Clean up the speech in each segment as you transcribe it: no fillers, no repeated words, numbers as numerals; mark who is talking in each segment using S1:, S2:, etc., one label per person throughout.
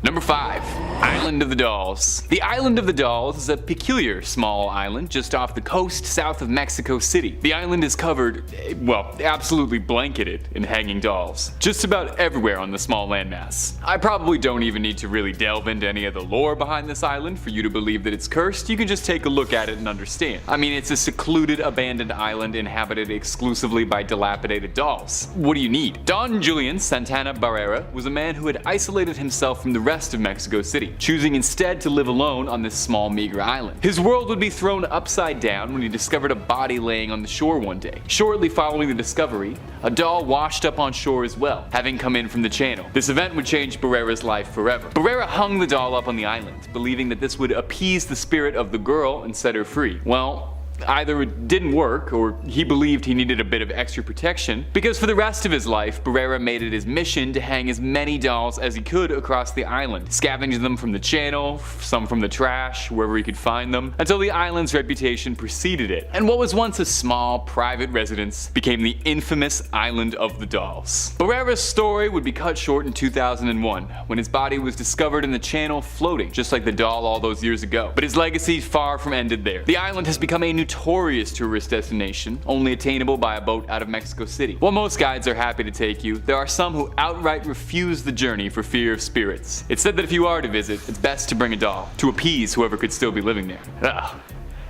S1: Number 5. Island of the Dolls. The Island of the Dolls is a peculiar small island just off the coast south of Mexico City. The island is covered, well, absolutely blanketed in hanging dolls. Just about everywhere on the small landmass. I probably don't even need to really delve into any of the lore behind this island for you to believe that it's cursed. You can just take a look at it and understand. I mean, it's a secluded, abandoned island inhabited exclusively by dilapidated dolls. What do you need? Don Julian Santana Barrera was a man who had isolated himself from the rest of Mexico City, choosing instead to live alone on this small, meager island. His world would be thrown upside down when he discovered a body laying on the shore one day. Shortly following the discovery, a doll washed up on shore as well, having come in from the channel. This event would change Barrera's life forever. Barrera hung the doll up on the island, believing that this would appease the spirit of the girl and set her free. Well, either it didn't work, or he believed he needed a bit of extra protection, because for the rest of his life, Barrera made it his mission to hang as many dolls as he could across the island, scavenging them from the channel, some from the trash, wherever he could find them, until the island's reputation preceded it. And what was once a small, private residence became the infamous Island of the Dolls. Barrera's story would be cut short in 2001, when his body was discovered in the channel floating, just like the doll all those years ago. But his legacy far from ended there. The island has become a notorious tourist destination, only attainable by a boat out of Mexico City. While most guides are happy to take you, there are some who outright refuse the journey for fear of spirits. It's said that if you are to visit, it's best to bring a doll, to appease whoever could still be living there. Ugh.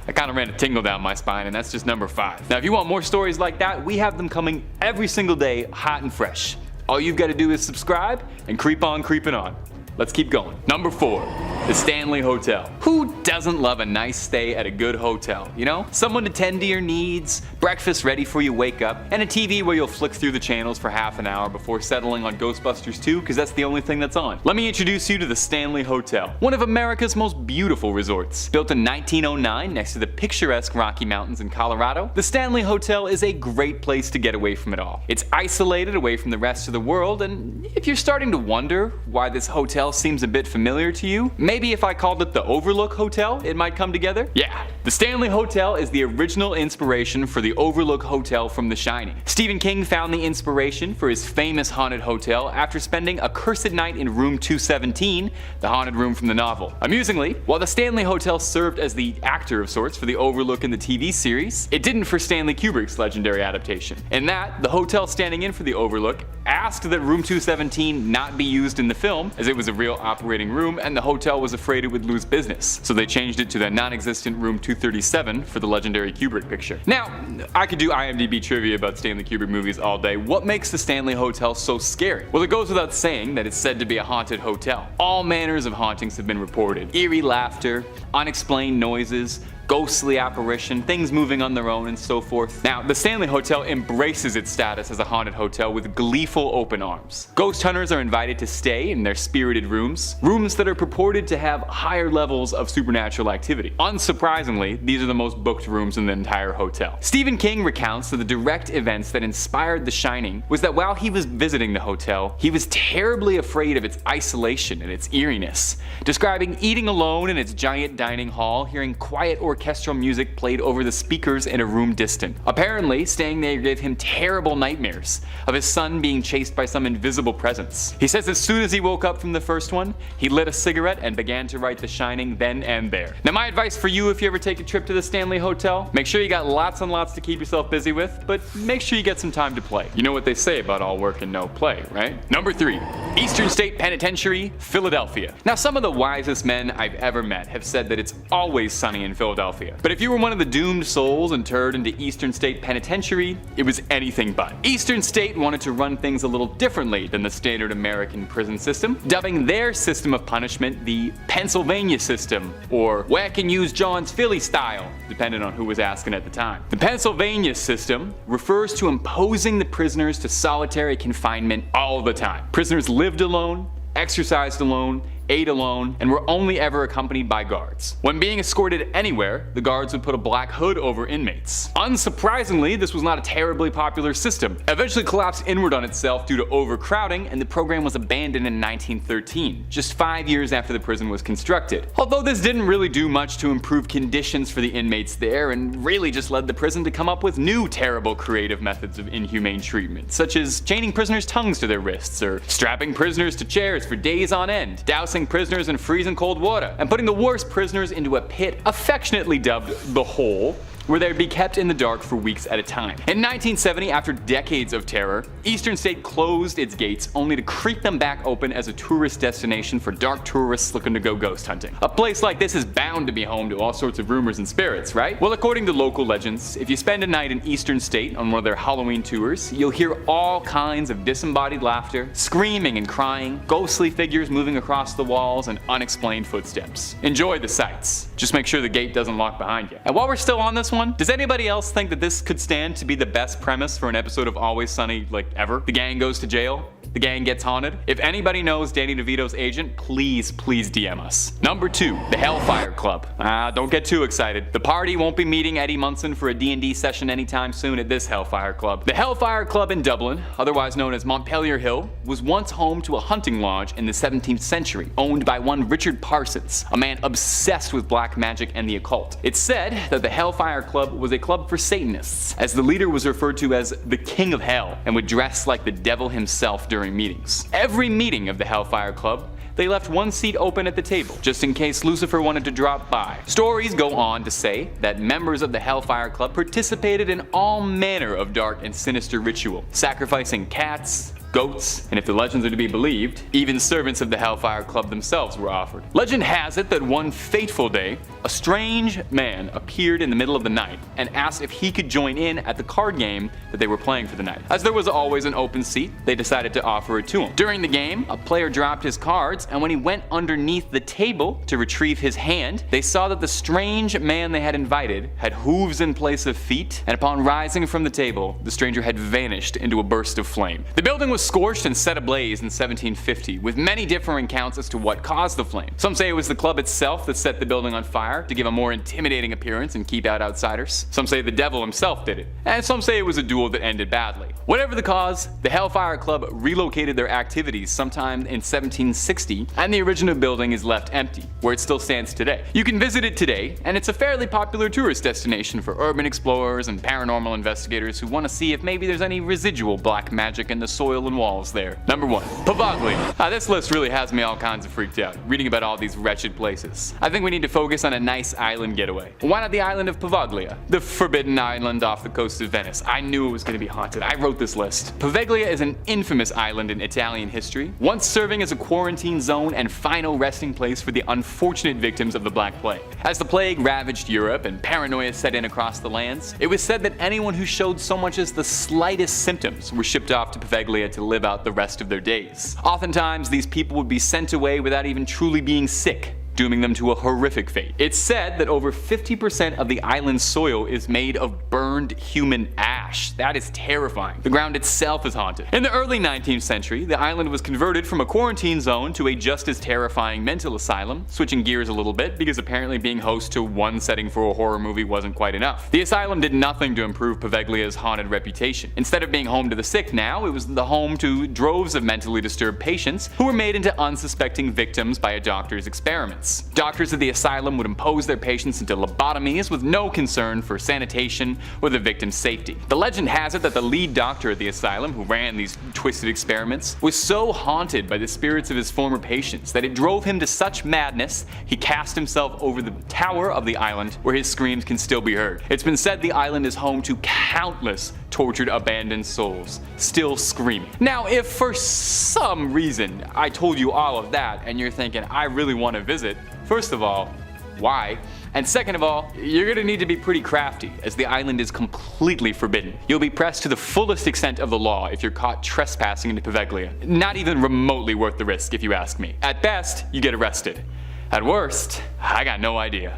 S1: I kinda ran a tingle down my spine, and that's just number 5. Now if you want more stories like that, we have them coming every single day, hot and fresh. All you've got to do is subscribe and keep on creeping on. Let's keep going. Number 4. The Stanley Hotel. Who doesn't love a nice stay at a good hotel, you know? Someone to tend to your needs, breakfast ready for you wake up, and a TV where you'll flick through the channels for half an hour before settling on Ghostbusters 2, because that's the only thing that's on. Let me introduce you to the Stanley Hotel, one of America's most beautiful resorts. Built in 1909 next to the picturesque Rocky Mountains in Colorado, the Stanley Hotel is a great place to get away from it all. It's isolated away from the rest of the world, and if you're starting to wonder why this hotel seems a bit familiar to you, maybe if I called it the Overlook Hotel, it might come together? Yeah, the Stanley Hotel is the original inspiration for the Overlook Hotel from The Shining. Stephen King found the inspiration for his famous haunted hotel after spending a cursed night in room 217, the haunted room from the novel. Amusingly, while the Stanley Hotel served as the actor of sorts for the Overlook in the TV series, it didn't for Stanley Kubrick's legendary adaptation. In that, the hotel standing in for the Overlook asked that room 217 not be used in the film, as it was a real operating room and the hotel was afraid it would lose business, so they changed it to the non-existent room 237 for the legendary Kubrick picture. Now, I could do IMDb trivia about Stanley Kubrick movies all day. What makes the Stanley Hotel so scary? Well, it goes without saying that it's said to be a haunted hotel. All manners of hauntings have been reported. Eerie laughter, unexplained noises, ghostly apparition, things moving on their own, and so forth. Now, the Stanley Hotel embraces its status as a haunted hotel with gleeful open arms. Ghost hunters are invited to stay in their spirited rooms that are purported to have higher levels of supernatural activity. Unsurprisingly, these are the most booked rooms in the entire hotel. Stephen King recounts that the direct events that inspired The Shining was that while he was visiting the hotel, he was terribly afraid of its isolation and its eeriness, describing eating alone in its giant dining hall, hearing quiet orchestral music played over the speakers in a room distant. Apparently, staying there gave him terrible nightmares of his son being chased by some invisible presence. He says as soon as he woke up from the first one, he lit a cigarette and began to write The Shining then and there. Now my advice for you if you ever take a trip to the Stanley Hotel, make sure you got lots and lots to keep yourself busy with, but make sure you get some time to play. You know what they say about all work and no play, right? Number 3. Eastern State Penitentiary, Philadelphia. Now some of the wisest men I've ever met have said that it's always sunny in Philadelphia. But if you were one of the doomed souls interred into Eastern State Penitentiary, it was anything but. Eastern State wanted to run things a little differently than the standard American prison system, dubbing their system of punishment the Pennsylvania system, or whack and use John's Philly style, depending on who was asking at the time. The Pennsylvania system refers to imposing the prisoners to solitary confinement all the time. Prisoners lived alone, exercised alone, ate alone, and were only ever accompanied by guards. When being escorted anywhere, the guards would put a black hood over inmates. Unsurprisingly, this was not a terribly popular system. It eventually collapsed inward on itself due to overcrowding, and the program was abandoned in 1913, just 5 years after the prison was constructed. Although this didn't really do much to improve conditions for the inmates there, and really just led the prison to come up with new terrible creative methods of inhumane treatment, such as chaining prisoners' tongues to their wrists, or strapping prisoners to chairs for days on end, dousing tossing prisoners in freezing cold water, and putting the worst prisoners into a pit affectionately dubbed the Hole, where they would be kept in the dark for weeks at a time. In 1970, after decades of terror, Eastern State closed its gates only to creep them back open as a tourist destination for dark tourists looking to go ghost hunting. A place like this is bound to be home to all sorts of rumors and spirits, right? Well, according to local legends, if you spend a night in Eastern State on one of their Halloween tours, you'll hear all kinds of disembodied laughter, screaming and crying, ghostly figures moving across the walls, and unexplained footsteps. Enjoy the sights. Just make sure the gate doesn't lock behind you. And while we're still on this one, does anybody else think that this could stand to be the best premise for an episode of Always Sunny, like, ever? The gang goes to jail, the gang gets haunted. If anybody knows Danny DeVito's agent, please DM us. Number 2, the Hellfire Club. Don't get too excited. The party won't be meeting Eddie Munson for a D&D session anytime soon at this Hellfire Club. The Hellfire Club in Dublin, otherwise known as Montpelier Hill, was once home to a hunting lodge in the 17th century, owned by one Richard Parsons, a man obsessed with black magic and the occult. It's said that the Hellfire Club was a club for Satanists, as the leader was referred to as the King of Hell and would dress like the devil himself during meetings. Every meeting of the Hellfire Club, they left one seat open at the table, just in case Lucifer wanted to drop by. Stories go on to say that members of the Hellfire Club participated in all manner of dark and sinister ritual, sacrificing cats, goats, and if the legends are to be believed, even servants of the Hellfire Club themselves were offered. Legend has it that one fateful day, a strange man appeared in the middle of the night and asked if he could join in at the card game that they were playing for the night. As there was always an open seat, they decided to offer it to him. During the game, a player dropped his cards, and when he went underneath the table to retrieve his hand, they saw that the strange man they had invited had hooves in place of feet, and upon rising from the table, the stranger had vanished into a burst of flame. The building was scorched and set ablaze in 1750, with many differing accounts as to what caused the flame. Some say it was the club itself that set the building on fire to give a more intimidating appearance and keep out outsiders. Some say the devil himself did it, and some say it was a duel that ended badly. Whatever the cause, the Hellfire Club relocated their activities sometime in 1760, and the original building is left empty, where it still stands today. You can visit it today, and it's a fairly popular tourist destination for urban explorers and paranormal investigators who want to see if maybe there's any residual black magic in the soil and walls there. Number 1, Pavaglia. This list really has me all kinds of freaked out, reading about all these wretched places. I think we need to focus on a nice island getaway. Why not the island of Pavaglia? The forbidden island off the coast of Venice. I knew it was going to be haunted. I wrote this list. Pavaglia is an infamous island in Italian history, once serving as a quarantine zone and final resting place for the unfortunate victims of the Black Plague. As the plague ravaged Europe and paranoia set in across the lands, it was said that anyone who showed so much as the slightest symptoms were shipped off to Pavaglia to live out the rest of their days. Oftentimes, these people would be sent away without even truly being sick, dooming them to a horrific fate. It's said that over 50% of the island's soil is made of burned human ash. That is terrifying. The ground itself is haunted. In the early 19th century, the island was converted from a quarantine zone to a just as terrifying mental asylum, switching gears a little bit because apparently being host to one setting for a horror movie wasn't quite enough. The asylum did nothing to improve Pavaglia's haunted reputation. Instead of being home to the sick now, it was the home to droves of mentally disturbed patients who were made into unsuspecting victims by a doctor's experiments. Doctors of the asylum would impose their patients into lobotomies with no concern for sanitation or the victim's safety. The legend has it that the lead doctor at the asylum, who ran these twisted experiments, was so haunted by the spirits of his former patients that it drove him to such madness he cast himself over the tower of the island where his screams can still be heard. It's been said the island is home to countless tortured abandoned souls, still screaming. Now, if for some reason I told you all of that and you're thinking, I really want to visit, first of all, why? And second of all, you're gonna need to be pretty crafty, as the island is completely forbidden. You'll be pressed to the fullest extent of the law if you're caught trespassing into Pavaglia. Not even remotely worth the risk, if you ask me. At best, you get arrested. At worst, I got no idea.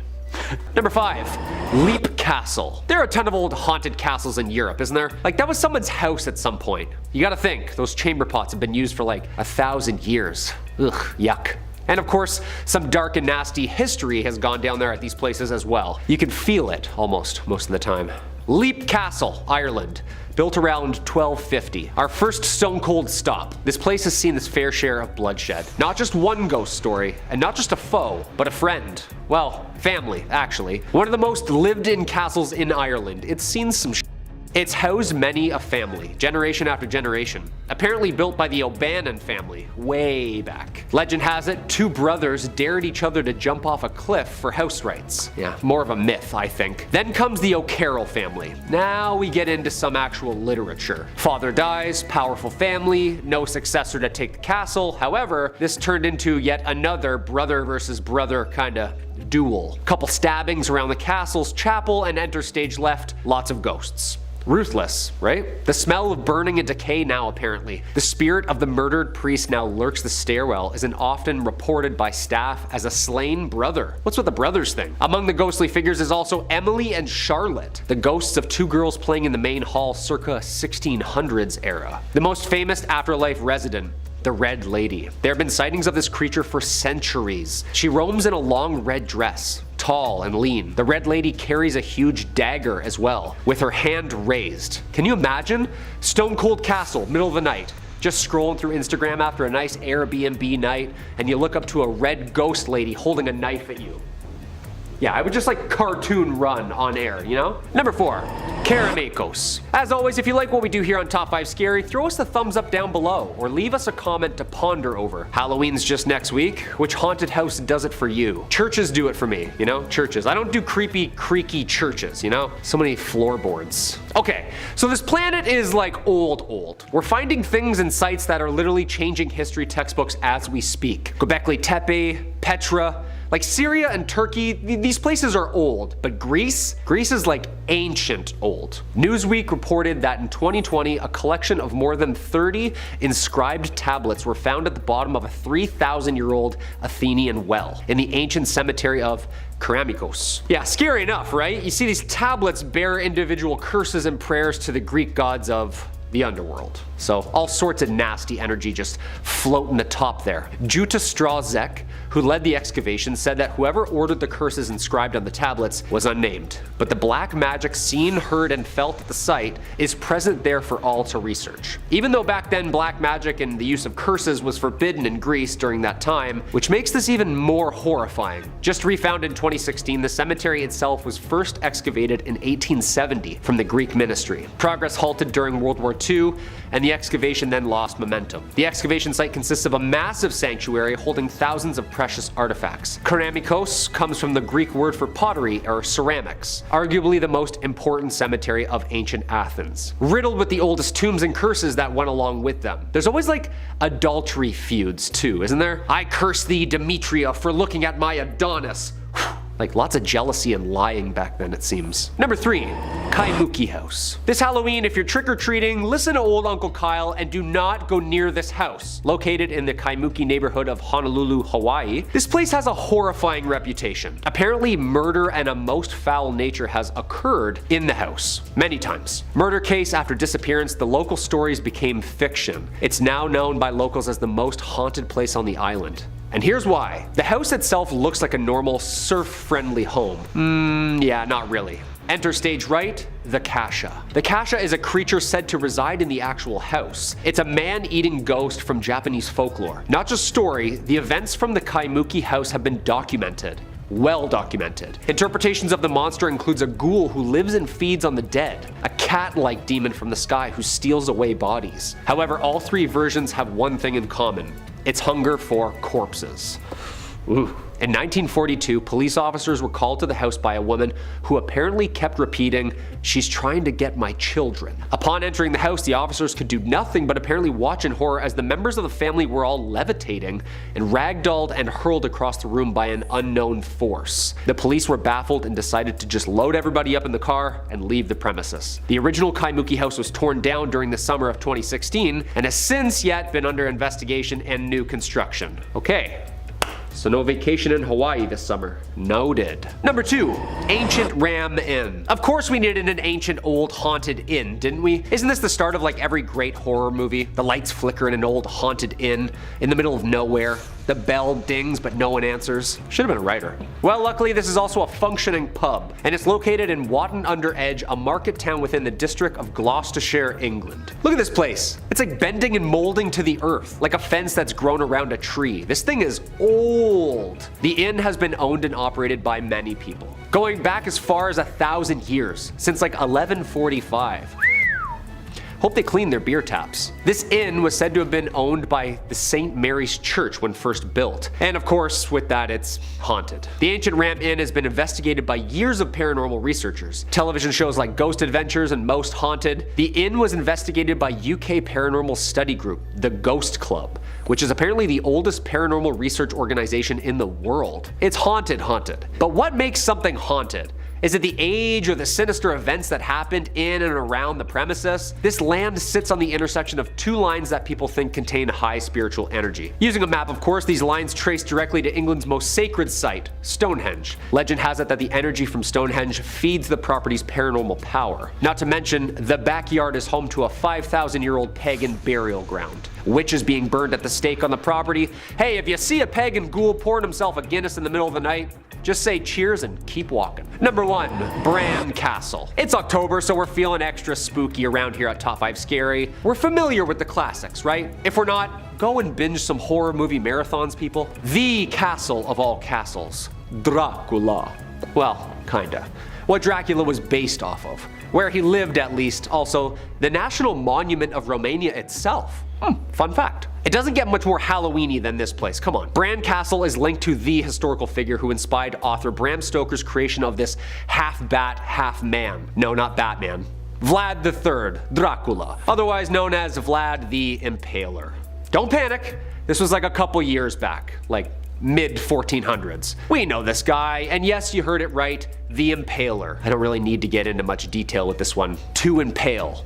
S2: Number 5, Leap Castle. There are a ton of old haunted castles in Europe, isn't there? Like, that was someone's house at some point. You gotta think, those chamber pots have been used for like 1,000 years. Ugh, yuck. And of course, some dark and nasty history has gone down there at these places as well. You can feel it almost most of the time. Leap Castle, Ireland. Built around 1250. Our first stone cold stop. This place has seen its fair share of bloodshed. Not just one ghost story, and not just a foe, but a friend. Well, family, actually. One of the most lived in castles in Ireland. It's seen some It's housed many a family, generation after generation. Apparently built by the O'Bannon family, way back. Legend has it, two brothers dared each other to jump off a cliff for house rights. Yeah, more of a myth, I think. Then comes the O'Carroll family. Now we get into some actual literature. Father dies, powerful family, no successor to take the castle. However, this turned into yet another brother versus brother kinda duel. Couple stabbings around the castle's chapel, and enter stage left, lots of ghosts. Ruthless, right? The smell of burning and decay now apparently. The spirit of the murdered priest now lurks the stairwell, and often reported by staff as a slain brother. What's with the brothers thing? Among the ghostly figures is also Emily and Charlotte, the ghosts of two girls playing in the main hall circa 1600s era. The most famous afterlife resident, the Red Lady. There have been sightings of this creature for centuries. She roams in a long red dress, tall and lean. The Red Lady carries a huge dagger as well, with her hand raised. Can you imagine? Stone Cold Castle, middle of the night. Just scrolling through Instagram after a nice Airbnb night, and you look up to a red ghost lady holding a knife at you. Yeah, I would just like cartoon run on air, you know? Number 4, Kerameikos. As always, if you like what we do here on Top 5 Scary, throw us the thumbs up down below, or leave us a comment to ponder over. Halloween's just next week. Which haunted house does it for you? Churches do it for me, you know? Churches. I don't do creepy, creaky churches, you know? So many floorboards. Okay, so this planet is like old. We're finding things and sites that are literally changing history textbooks as we speak. Göbekli Tepe, Petra, like Syria and Turkey, these places are old, but Greece is like ancient old. Newsweek reported that in 2020, a collection of more than 30 inscribed tablets were found at the bottom of a 3,000-year-old Athenian well in the ancient cemetery of Kerameikos. Yeah, scary enough, right? You see these tablets bear individual curses and prayers to the Greek gods of the underworld. So all sorts of nasty energy just floating atop there. Juta Strazek, who led the excavation, said that whoever ordered the curses inscribed on the tablets was unnamed, but the black magic seen, heard, and felt at the site is present there for all to research. Even though back then black magic and the use of curses was forbidden in Greece during that time, which makes this even more horrifying. Just refound in 2016, the cemetery itself was first excavated in 1870 from the Greek ministry. Progress halted during World War II, and the excavation then lost momentum. The excavation site consists of a massive sanctuary holding thousands of precious artifacts. Kerameikos comes from the Greek word for pottery or ceramics, arguably the most important cemetery of ancient Athens, riddled with the oldest tombs and curses that went along with them. There's always like adultery feuds too, isn't there? I curse thee, Demetria, for looking at my Adonis. Like lots of jealousy and lying back then, it seems. Number 3, Kaimuki House. This Halloween, if you're trick-or-treating, listen to old Uncle Kyle and do not go near this house. Located in the Kaimuki neighborhood of Honolulu, Hawaii, this place has a horrifying reputation. Apparently, murder and a most foul nature has occurred in the house many times. Murder case after disappearance, the local stories became fiction. It's now known by locals as the most haunted place on the island. And here's why. The house itself looks like a normal, surf-friendly home. Yeah, not really. Enter stage right, the Kasha. The Kasha is a creature said to reside in the actual house. It's a man-eating ghost from Japanese folklore. Not just story, the events from the Kaimuki house have been documented. Well documented. Interpretations of the monster includes a ghoul who lives and feeds on the dead, a cat-like demon from the sky who steals away bodies. However, all 3 versions have one thing in common. Its hunger for corpses. Ooh. In 1942, police officers were called to the house by a woman who apparently kept repeating, "She's trying to get my children." Upon entering the house, the officers could do nothing but apparently watch in horror as the members of the family were all levitating and ragdolled and hurled across the room by an unknown force. The police were baffled and decided to just load everybody up in the car and leave the premises. The original Kaimuki house was torn down during the summer of 2016 and has since yet been under investigation and new construction. Okay. So no vacation in Hawaii this summer. Noted. Number 2, Ancient Ram Inn. Of course we needed an ancient old haunted inn, didn't we? Isn't this the start of like every great horror movie? The lights flicker in an old haunted inn in the middle of nowhere. The bell dings but no one answers. Should have been a writer. Well, luckily this is also a functioning pub, and it's located in Watton-under-Edge, a market town within the district of Gloucestershire, England. Look at this place. It's like bending and molding to the earth, like a fence that's grown around a tree. This thing is old. The inn has been owned and operated by many people, going back as far as 1,000 years, since like 1145. Hope they clean their beer taps. This inn was said to have been owned by the St. Mary's Church when first built. And of course, with that, it's haunted. The ancient Ramp Inn has been investigated by years of paranormal researchers. Television shows like Ghost Adventures and Most Haunted. The inn was investigated by UK paranormal study group, the Ghost Club, which is apparently the oldest paranormal research organization in the world. It's haunted. But what makes something haunted? Is it the age or the sinister events that happened in and around the premises? This land sits on the intersection of two lines that people think contain high spiritual energy. Using a map, of course, these lines trace directly to England's most sacred site, Stonehenge. Legend has it that the energy from Stonehenge feeds the property's paranormal power. Not to mention, the backyard is home to a 5,000-year-old pagan burial ground. Witches being burned at the stake on the property. Hey, if you see a pagan ghoul pouring himself a Guinness in the middle of the night, just say cheers and keep walking. Number 1, Bran Castle. It's October, so we're feeling extra spooky around here at Top 5 Scary. We're familiar with the classics, right? If we're not, go and binge some horror movie marathons, people. The castle of all castles, Dracula. Well, kinda. What Dracula was based off of. Where he lived, at least. Also, the national monument of Romania itself. Fun fact. It doesn't get much more Halloween-y than this place, come on. Bran Castle is linked to the historical figure who inspired author Bram Stoker's creation of this half-bat, half-man. No, not Batman. Vlad III, Dracula, otherwise known as Vlad the Impaler. Don't panic, this was like a couple years back, like mid-1400s. We know this guy, and yes, you heard it right, the Impaler. I don't really need to get into much detail with this one. To impale.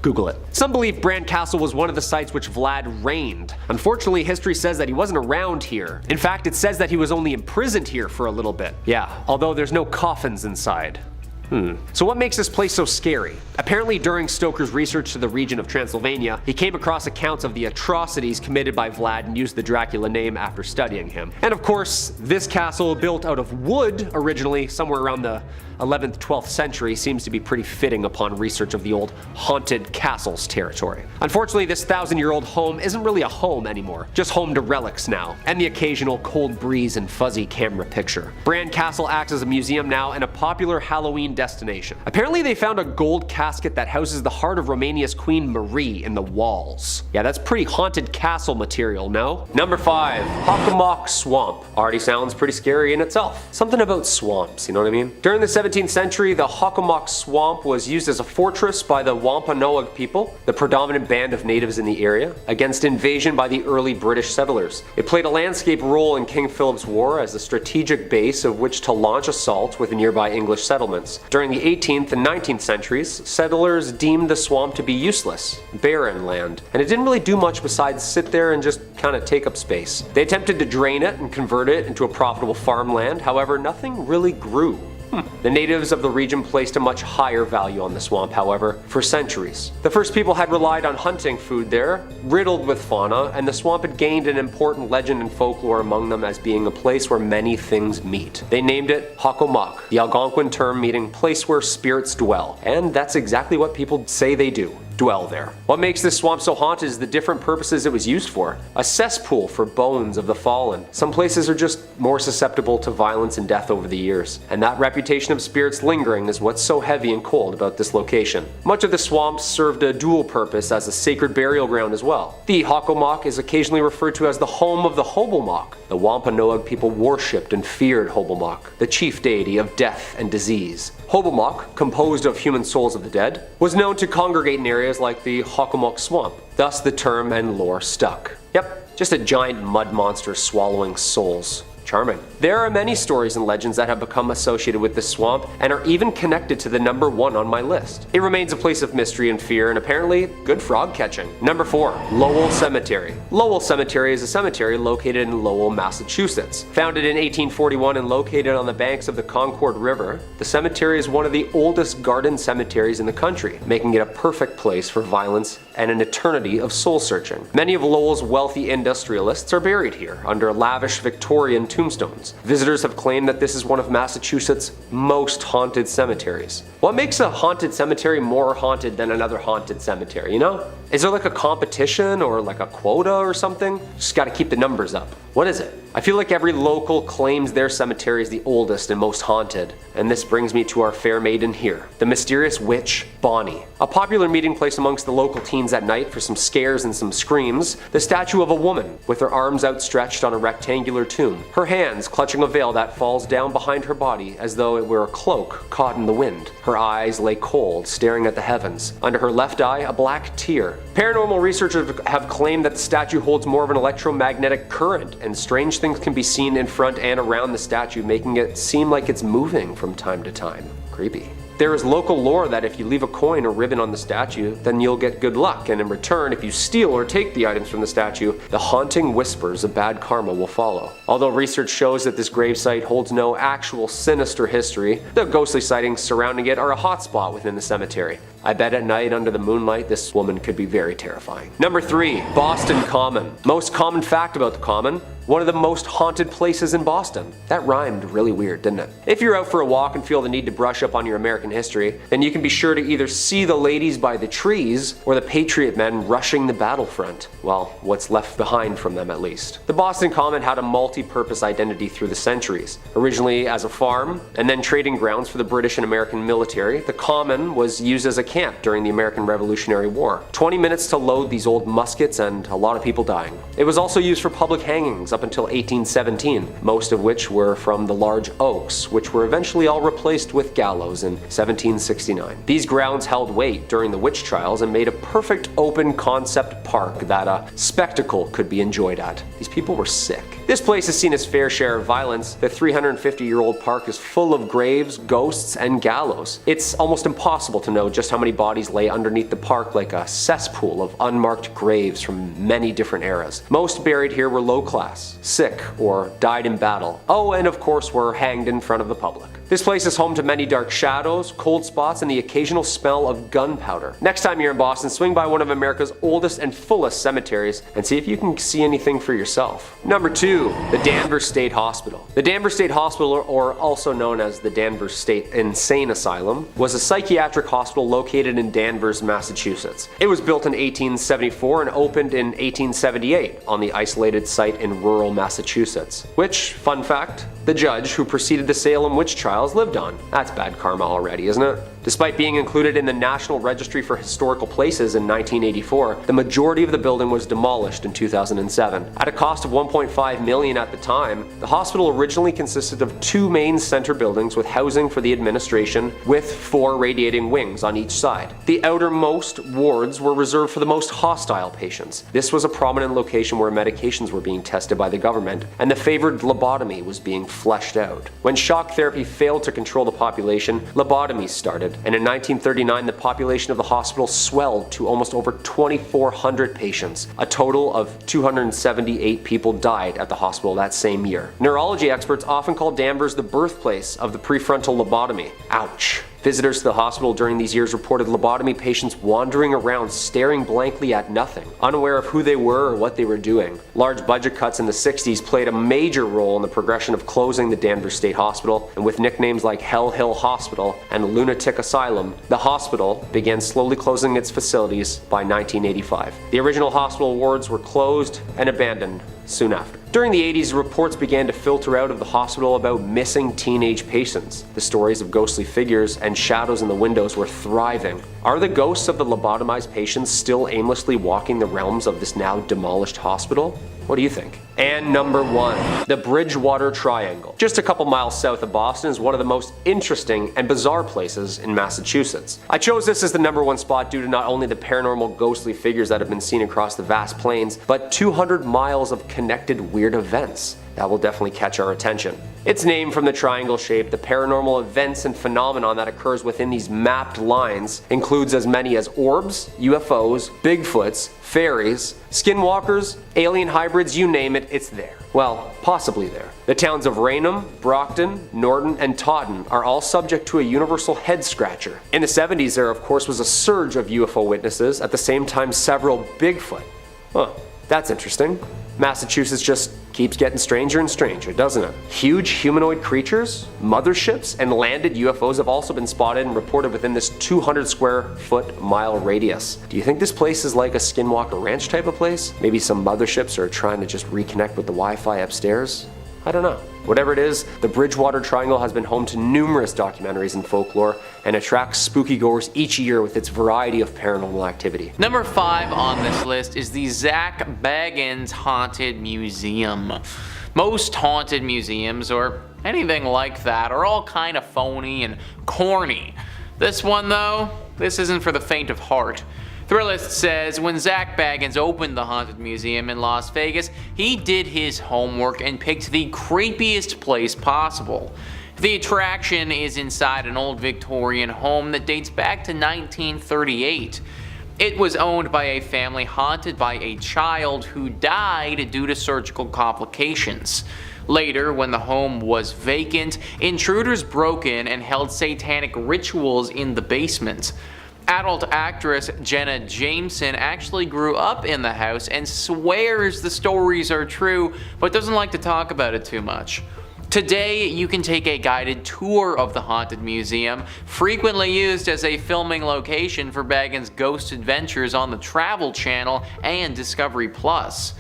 S2: Google it. Some believe Bran Castle was one of the sites which Vlad reigned. Unfortunately, history says that he wasn't around here. In fact, it says that he was only imprisoned here for a little bit. Yeah, although there's no coffins inside. So what makes this place so scary? Apparently during Stoker's research to the region of Transylvania, he came across accounts of the atrocities committed by Vlad and used the Dracula name after studying him. And of course, this castle, built out of wood originally, somewhere around the 11th, 12th century, seems to be pretty fitting upon research of the old haunted castles territory. Unfortunately, this 1,000-year-old home isn't really a home anymore, just home to relics now, and the occasional cold breeze and fuzzy camera picture. Bran Castle acts as a museum now and a popular Halloween destination. Apparently they found a gold casket that houses the heart of Romania's Queen Marie in the walls. Yeah, that's pretty haunted castle material, no? Number 5, Hockomock Swamp. Already sounds pretty scary in itself. Something about swamps, you know what I mean? During the 17th century, the Hockomock Swamp was used as a fortress by the Wampanoag people, the predominant band of natives in the area, against invasion by the early British settlers. It played a landscape role in King Philip's War as a strategic base of which to launch assaults with nearby English settlements. During the 18th and 19th centuries, settlers deemed the swamp to be useless, barren land, and it didn't really do much besides sit there and just kind of take up space. They attempted to drain it and convert it into a profitable farmland, however, nothing really grew. The natives of the region placed a much higher value on the swamp, however, for centuries. The first people had relied on hunting food there, riddled with fauna, and the swamp had gained an important legend and folklore among them as being a place where many things meet. They named it Hockomock, the Algonquin term meaning place where spirits dwell, and that's exactly what people say they do. Dwell there. What makes this swamp so haunted is the different purposes it was used for. A cesspool for bones of the fallen. Some places are just more susceptible to violence and death over the years, and that reputation of spirits lingering is what's so heavy and cold about this location. Much of the swamp served a dual purpose as a sacred burial ground as well. The Hockomock is occasionally referred to as the home of the Hockomock. The Wampanoag people worshipped and feared Hockomock, the chief deity of death and disease. Hockomock, composed of human souls of the dead, was known to congregate in areas like the Hockomock Swamp. Thus the term and lore stuck. Yep, just a giant mud monster swallowing souls. Charming. There are many stories and legends that have become associated with this swamp and are even connected to the number 1 on my list. It remains a place of mystery and fear and apparently good frog catching. Number 4, Lowell Cemetery. Lowell Cemetery is a cemetery located in Lowell, Massachusetts. Founded in 1841 and located on the banks of the Concord River, the cemetery is one of the oldest garden cemeteries in the country, making it a perfect place for violence and an eternity of soul searching. Many of Lowell's wealthy industrialists are buried here under lavish Victorian tombstones. Visitors have claimed that this is one of Massachusetts' most haunted cemeteries. What makes a haunted cemetery more haunted than another haunted cemetery, you know? Is there like a competition or like a quota or something? Just gotta keep the numbers up. What is it? I feel like every local claims their cemetery is the oldest and most haunted, and this brings me to our fair maiden here, the mysterious witch, Bonnie. A popular meeting place amongst the local teens at night for some scares and some screams, the statue of a woman with her arms outstretched on a rectangular tomb, her hands clutching a veil that falls down behind her body as though it were a cloak caught in the wind. Her eyes lay cold, staring at the heavens. Under her left eye, a black tear. Paranormal researchers have claimed that the statue holds more of an electromagnetic current, and strange things can be seen in front and around the statue, making it seem like it's moving from time to time. Creepy. There is local lore that if you leave a coin or ribbon on the statue, then you'll get good luck, and in return, if you steal or take the items from the statue, the haunting whispers of bad karma will follow. Although research shows that this gravesite holds no actual sinister history, the ghostly sightings surrounding it are a hotspot within the cemetery. I bet at night under the moonlight this woman could be very terrifying. Number 3. Boston Common. Most common fact about the Common, one of the most haunted places in Boston. That rhymed really weird, didn't it? If you're out for a walk and feel the need to brush up on your American history, then you can be sure to either see the ladies by the trees or the patriot men rushing the battlefront. Well, what's left behind from them at least. The Boston Common had a multi-purpose identity through the centuries. Originally as a farm and then trading grounds for the British and American military, the Common was used as a camp during the American Revolutionary War. 20 minutes to load these old muskets and a lot of people dying. It was also used for public hangings up until 1817, most of which were from the large oaks, which were eventually all replaced with gallows in 1769. These grounds held weight during the witch trials and made a perfect open concept park that a spectacle could be enjoyed at. These people were sick. This place has seen its fair share of violence. The 350-year-old park is full of graves, ghosts, and gallows. It's almost impossible to know just how many bodies lay underneath the park, like a cesspool of unmarked graves from many different eras. Most buried here were low class, sick, or died in battle. Oh, and of course were hanged in front of the public. This place is home to many dark shadows, cold spots, and the occasional smell of gunpowder. Next time you're in Boston, swing by one of America's oldest and fullest cemeteries and see if you can see anything for yourself. Number 2. The Danvers State Hospital. The Danvers State Hospital, or also known as the Danvers State Insane Asylum, was a psychiatric hospital located in Danvers, Massachusetts. It was built in 1874 and opened in 1878 on the isolated site in rural Massachusetts, which, fun fact, the judge who preceded the Salem witch trials lived on. That's bad karma already, isn't it? Despite being included in the National Registry for Historical Places in 1984, the majority of the building was demolished in 2007. At a cost of $1.5 million at the time, the hospital originally consisted of 2 main center buildings with housing for the administration, with 4 radiating wings on each side. The outermost wards were reserved for the most hostile patients. This was a prominent location where medications were being tested by the government, and the favored lobotomy was being fleshed out. When shock therapy failed to control the population, lobotomies started, and in 1939 the population of the hospital swelled to almost over 2,400 patients. A total of 278 people died at the hospital that same year. Neurology experts often call Danvers the birthplace of the prefrontal lobotomy. Ouch. Visitors to the hospital during these years reported lobotomy patients wandering around staring blankly at nothing, unaware of who they were or what they were doing. Large budget cuts in the 60s played a major role in the progression of closing the Danvers State Hospital, and with nicknames like Hell Hill Hospital and Lunatic Asylum, the hospital began slowly closing its facilities by 1985. The original hospital wards were closed and abandoned soon after. During the 80s, reports began to filter out of the hospital about missing teenage patients. The stories of ghostly figures and shadows in the windows were thriving. Are the ghosts of the lobotomized patients still aimlessly walking the realms of this now demolished hospital? What do you think? And number 1, the Bridgewater Triangle. Just a couple miles south of Boston is one of the most interesting and bizarre places in Massachusetts. I chose this as the number 1 spot due to not only the paranormal ghostly figures that have been seen across the vast plains, but 200 miles of connected weird events that will definitely catch our attention. It's named from the triangle shape. The paranormal events and phenomenon that occurs within these mapped lines includes as many as orbs, UFOs, Bigfoots, fairies, skinwalkers, alien hybrids, you name it, it's there. Well, possibly there. The towns of Raynham, Brockton, Norton, and Taunton are all subject to a universal head scratcher. In the 70s, there of course was a surge of UFO witnesses, at the same time several Bigfoot. Huh, that's interesting. Massachusetts just Keeps getting stranger and stranger, doesn't it? Huge humanoid creatures, motherships, and landed UFOs have also been spotted and reported within this 200 square foot mile radius. Do you think this place is like a Skinwalker Ranch type of place? Maybe some motherships are trying to just reconnect with the Wi-Fi upstairs? I don't know. Whatever it is, the Bridgewater Triangle has been home to numerous documentaries and folklore and attracts spooky goers each year with its variety of paranormal activity.
S3: Number 5 on this list is the Zach Bagans Haunted Museum. Most haunted museums, or anything like that, are all kind of phony and corny. This one though, this isn't for the faint of heart. Thrillist says when Zach Bagans opened the Haunted Museum in Las Vegas, he did his homework and picked the creepiest place possible. The attraction is inside an old Victorian home that dates back to 1938. It was owned by a family haunted by a child who died due to surgical complications. Later, when the home was vacant, intruders broke in and held satanic rituals in the basement. Adult actress Jenna Jameson actually grew up in the house and swears the stories are true, but doesn't like to talk about it too much. Today, you can take a guided tour of the Haunted Museum, frequently used as a filming location for Bagans' ghost adventures on the Travel Channel and Discovery Plus.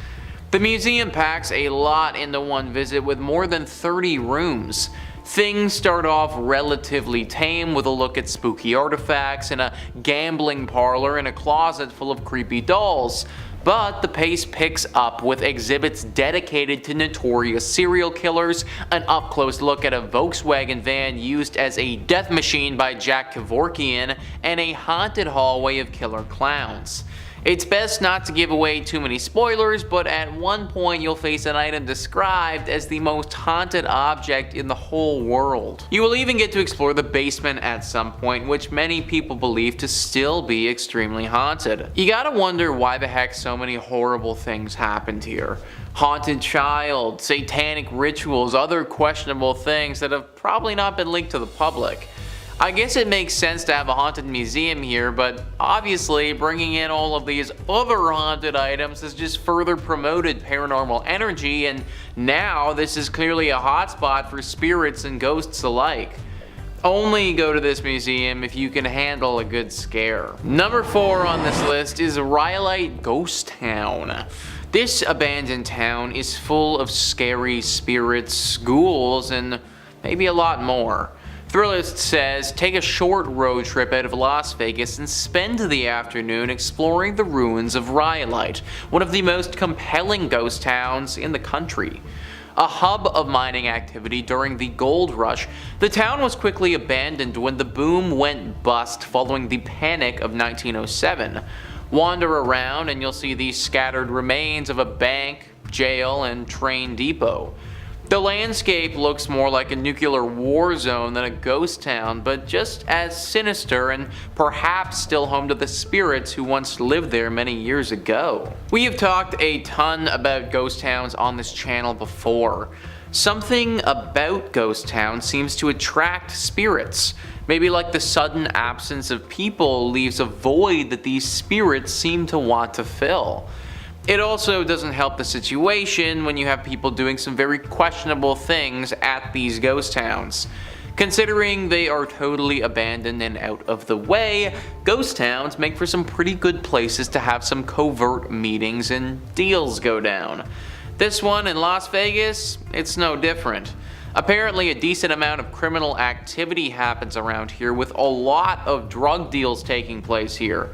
S3: The museum packs a lot into one visit with more than 30 rooms. Things start off relatively tame with a look at spooky artifacts and a gambling parlor and a closet full of creepy dolls. But the pace picks up with exhibits dedicated to notorious serial killers, an up-close look at a Volkswagen van used as a death machine by Jack Kevorkian, and a haunted hallway of killer clowns. It's best not to give away too many spoilers, but at one point you'll face an item described as the most haunted object in the whole world. You will even get to explore the basement at some point, which many people believe to still be extremely haunted. You gotta wonder why the heck so many horrible things happened here. Haunted child, satanic rituals, other questionable things that have probably not been leaked to the public. I guess it makes sense to have a haunted museum here, but obviously bringing in all of these other haunted items has just further promoted paranormal energy, and now this is clearly a hotspot for spirits and ghosts alike. Only go to this museum if you can handle a good scare. Number 4 on this list is Rhyolite Ghost Town. This abandoned town is full of scary spirits, ghouls, and maybe a lot more. Thrillist says, take a short road trip out of Las Vegas and spend the afternoon exploring the ruins of Rhyolite, one of the most compelling ghost towns in the country. A hub of mining activity during the gold rush, the town was quickly abandoned when the boom went bust following the panic of 1907. Wander around and you'll see the scattered remains of a bank, jail, and train depot. The landscape looks more like a nuclear war zone than a ghost town, but just as sinister and perhaps still home to the spirits who once lived there many years ago. We have talked a ton about ghost towns on this channel before. Something about ghost towns seems to attract spirits. Maybe like the sudden absence of people leaves a void that these spirits seem to want to fill. It also doesn't help the situation when you have people doing some very questionable things at these ghost towns. Considering they are totally abandoned and out of the way, ghost towns make for some pretty good places to have some covert meetings and deals go down. This one in Las Vegas, it's no different. Apparently a decent amount of criminal activity happens around here, with a lot of drug deals taking place here.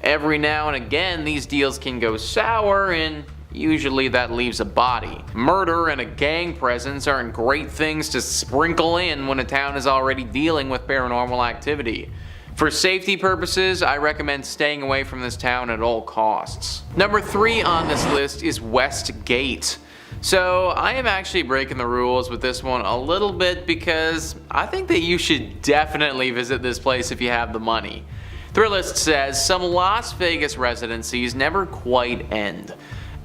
S3: Every now and again, these deals can go sour, and usually that leaves a body. Murder and a gang presence aren't great things to sprinkle in when a town is already dealing with paranormal activity. For safety purposes, I recommend staying away from this town at all costs. Number 3 on this list is West Gate. So I am actually breaking the rules with this one a little bit because I think that you should definitely visit this place if you have the money. Thrillist says some Las Vegas residencies never quite end.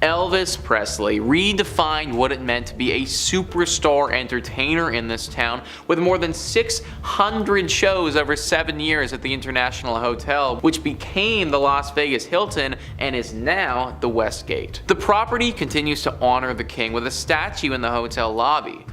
S3: Elvis Presley redefined what it meant to be a superstar entertainer in this town, with more than 600 shows over 7 years at the International Hotel, which became the Las Vegas Hilton and is now the Westgate. The property continues to honor the king with a statue in the hotel lobby.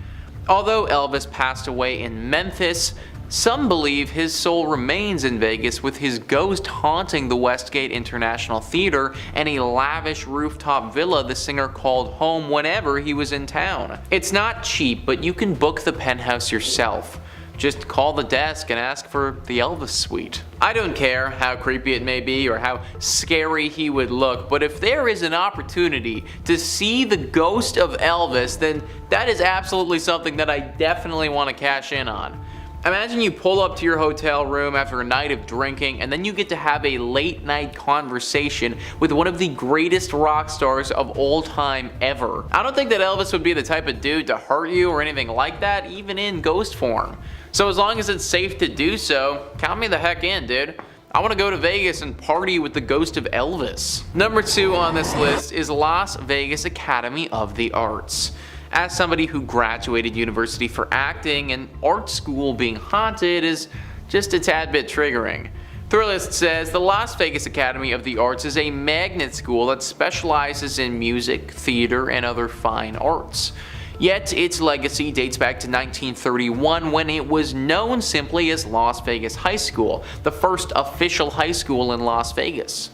S3: Although Elvis passed away in Memphis, some believe his soul remains in Vegas, with his ghost haunting the Westgate International Theater and a lavish rooftop villa the singer called home whenever he was in town. It's not cheap, but you can book the penthouse yourself. Just call the desk and ask for the Elvis suite. I don't care how creepy it may be or how scary he would look, but if there is an opportunity to see the ghost of Elvis, then that is absolutely something that I definitely want to cash in on. Imagine you pull up to your hotel room after a night of drinking, and then you get to have a late night conversation with one of the greatest rock stars of all time ever. I don't think that Elvis would be the type of dude to hurt you or anything like that, even in ghost form. So as long as it's safe to do so, count me the heck in, dude. I want to go to Vegas and party with the ghost of Elvis. Number 2 on this list is Las Vegas Academy of the Arts. As somebody who graduated university for acting, and art school being haunted is just a tad bit triggering. Thrillist says the Las Vegas Academy of the Arts is a magnet school that specializes in music, theater, and other fine arts. Yet its legacy dates back to 1931, when it was known simply as Las Vegas High School, the first official high school in Las Vegas.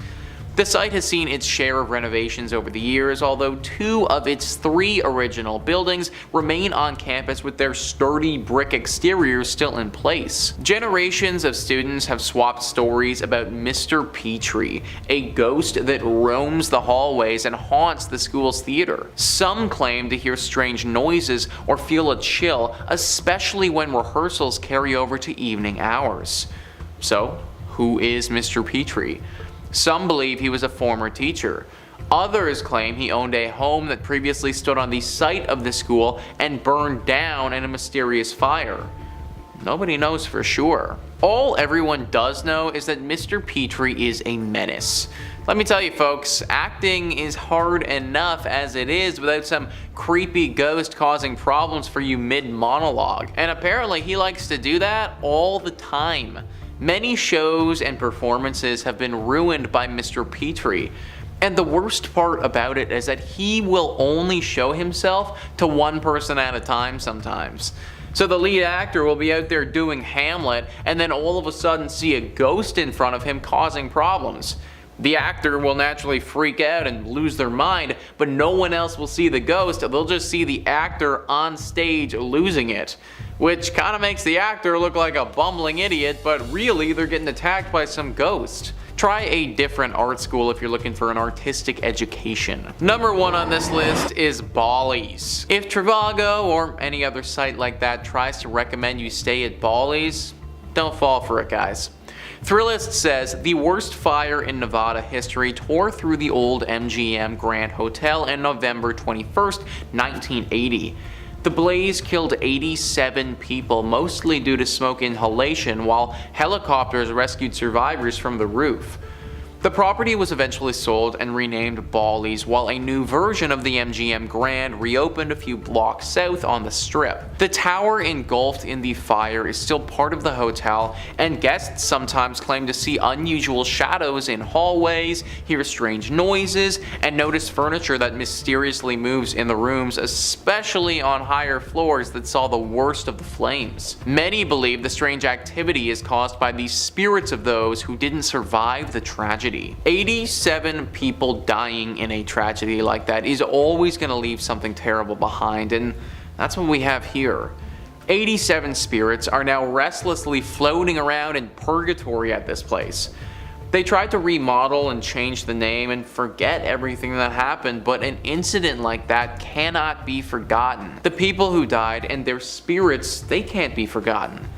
S3: The site has seen its share of renovations over the years, although 2 of its 3 original buildings remain on campus with their sturdy brick exteriors still in place. Generations of students have swapped stories about Mr. Petrie, a ghost that roams the hallways and haunts the school's theater. Some claim to hear strange noises or feel a chill, especially when rehearsals carry over to evening hours. So, who is Mr. Petrie? Some believe he was a former teacher. Others claim he owned a home that previously stood on the site of the school and burned down in a mysterious fire. Nobody knows for sure. All everyone does know is that Mr. Petrie is a menace. Let me tell you folks, acting is hard enough as it is without some creepy ghost causing problems for you mid-monologue. And apparently he likes to do that all the time. Many shows and performances have been ruined by Mr. Petrie, and the worst part about it is that he will only show himself to one person at a time sometimes. So the lead actor will be out there doing Hamlet and then all of a sudden see a ghost in front of him causing problems. The actor will naturally freak out and lose their mind, but no one else will see the ghost. They'll just see the actor on stage losing it, which kind of makes the actor look like a bumbling idiot, but really they're getting attacked by some ghost. Try a different art school if you're looking for an artistic education. Number 1 on this list is Ballys. If Trivago or any other site like that tries to recommend you stay at Ballys, don't fall for it, guys. Thrillist says the worst fire in Nevada history tore through the old MGM Grand Hotel on November 21st, 1980. The blaze killed 87 people, mostly due to smoke inhalation, while helicopters rescued survivors from the roof. The property was eventually sold and renamed Ballys, while a new version of the MGM Grand reopened a few blocks south on the Strip. The tower engulfed in the fire is still part of the hotel, and guests sometimes claim to see unusual shadows in hallways, hear strange noises, and notice furniture that mysteriously moves in the rooms, especially on higher floors that saw the worst of the flames. Many believe the strange activity is caused by the spirits of those who didn't survive the tragedy. 87 people dying in a tragedy like that is always going to leave something terrible behind, and that's what we have here. 87 spirits are now restlessly floating around in purgatory at this place. They tried to remodel and change the name and forget everything that happened, but an incident like that cannot be forgotten. The people who died and their spirits, they can't be forgotten.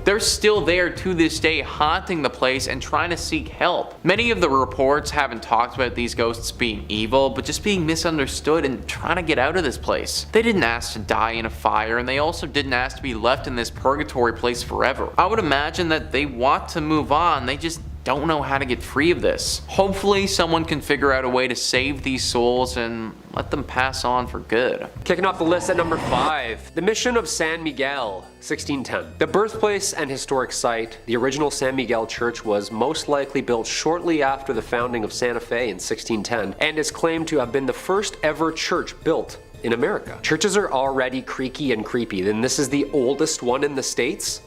S3: They're still there to this day, haunting the place and trying to seek help. Many of the reports haven't talked about these ghosts being evil, but just being misunderstood and trying to get out of this place. They didn't ask to die in a fire, and they also didn't ask to be left in this purgatory place forever. I would imagine that they want to move on, they just don't know how to get free of this. Hopefully someone can figure out a way to save these souls and let them pass on for good.
S2: Kicking off the list at number 5, the mission of San Miguel, 1610. The birthplace and historic site, the original San Miguel Church was most likely built shortly after the founding of Santa Fe in 1610 and is claimed to have been the first ever church built in America. Churches are already creaky and creepy, then this is the oldest one in the States?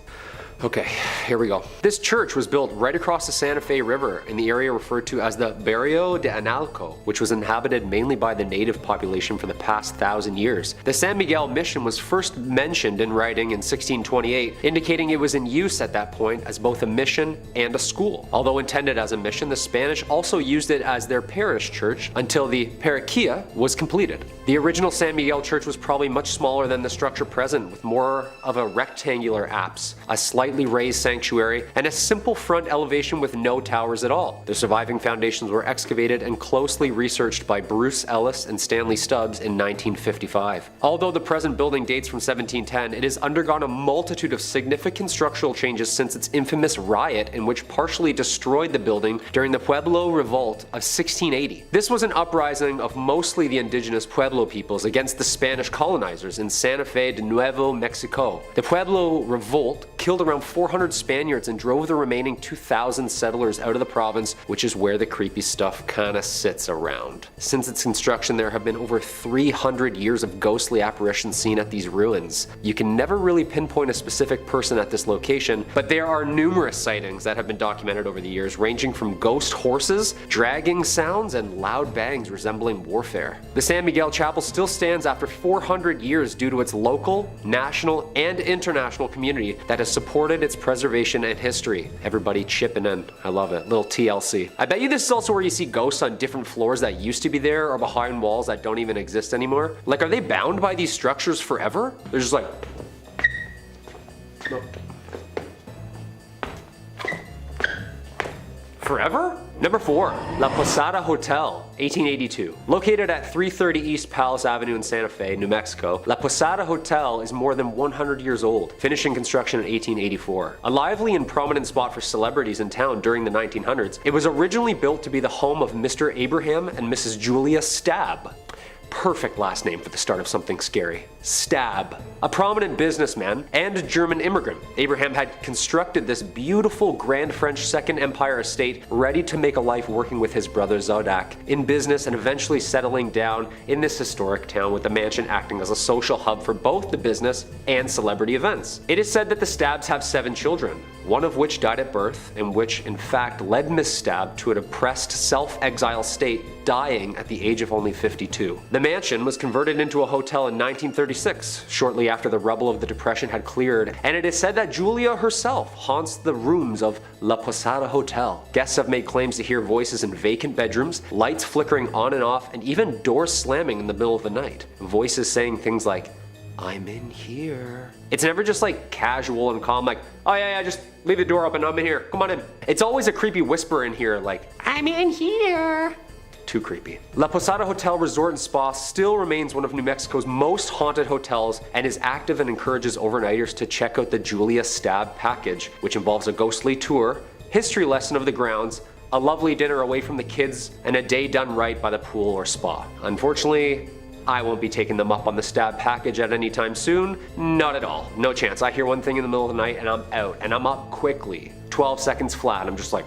S2: Okay, here we go. This church was built right across the Santa Fe River in the area referred to as the Barrio de Analco, which was inhabited mainly by the native population for the past 1,000 years. The San Miguel mission was first mentioned in writing in 1628, indicating it was in use at that point as both a mission and a school. Although intended as a mission, the Spanish also used it as their parish church until the parroquia was completed. The original San Miguel church was probably much smaller than the structure present, with more of a rectangular apse, a slightly raised sanctuary, and a simple front elevation with no towers at all. The surviving foundations were excavated and closely researched by Bruce Ellis and Stanley Stubbs in 1955. Although the present building dates from 1710, it has undergone a multitude of significant structural changes since its infamous riot in which partially destroyed the building during the Pueblo Revolt of 1680. This was an uprising of mostly the indigenous Pueblo peoples against the Spanish colonizers in Santa Fe de Nuevo Mexico. The Pueblo Revolt killed around 400 Spaniards and drove the remaining 2,000 settlers out of the province, which is where the creepy stuff kinda sits around. Since its construction, there have been over 300 years of ghostly apparitions seen at these ruins. You can never really pinpoint a specific person at this location, but there are numerous sightings that have been documented over the years, ranging from ghost horses, dragging sounds, and loud bangs resembling warfare. The San Miguel Chapel still stands after 400 years due to its local, national, and international community that has supported its preservation and history. Everybody chipping in. I love it. Little TLC. I bet you this is also where you see ghosts on different floors that used to be there or behind walls that don't even exist anymore. Like, are they bound by these structures forever? They're just like... No. Forever? Number 4, La Posada Hotel, 1882. Located at 330 East Palace Avenue in Santa Fe, New Mexico, La Posada Hotel is more than 100 years old, finishing construction in 1884. A lively and prominent spot for celebrities in town during the 1900s, it was originally built to be the home of Mr. Abraham and Mrs. Julia Stabb. Perfect last name for the start of something scary. Stabb. A prominent businessman and a German immigrant, Abraham had constructed this beautiful Grand French Second Empire estate ready to make a life working with his brother Zodak in business and eventually settling down in this historic town, with the mansion acting as a social hub for both the business and celebrity events. It is said that the Stabbs have 7 children, one of which died at birth, and which in fact led Miss Stabb to a depressed self-exile state, dying at the age of only 52. The mansion was converted into a hotel in 1936, shortly after the rubble of the Depression had cleared, and it is said that Julia herself haunts the rooms of La Posada Hotel. Guests have made claims to hear voices in vacant bedrooms, lights flickering on and off, and even doors slamming in the middle of the night. Voices saying things like, "I'm in here." It's never just like casual and calm, like, "Oh yeah, just leave the door open, I'm in here, come on in." It's always a creepy whisper in here, like, "I'm in here." Too creepy. La Posada Hotel Resort and Spa still remains one of New Mexico's most haunted hotels and is active and encourages overnighters to check out the Julia Stabb package, which involves a ghostly tour, history lesson of the grounds, a lovely dinner away from the kids, and a day done right by the pool or spa. Unfortunately, I won't be taking them up on the Stabb package at any time soon. Not at all. No chance. I hear one thing in the middle of the night and I'm out, and I'm up quickly. 12 seconds flat. I'm just like...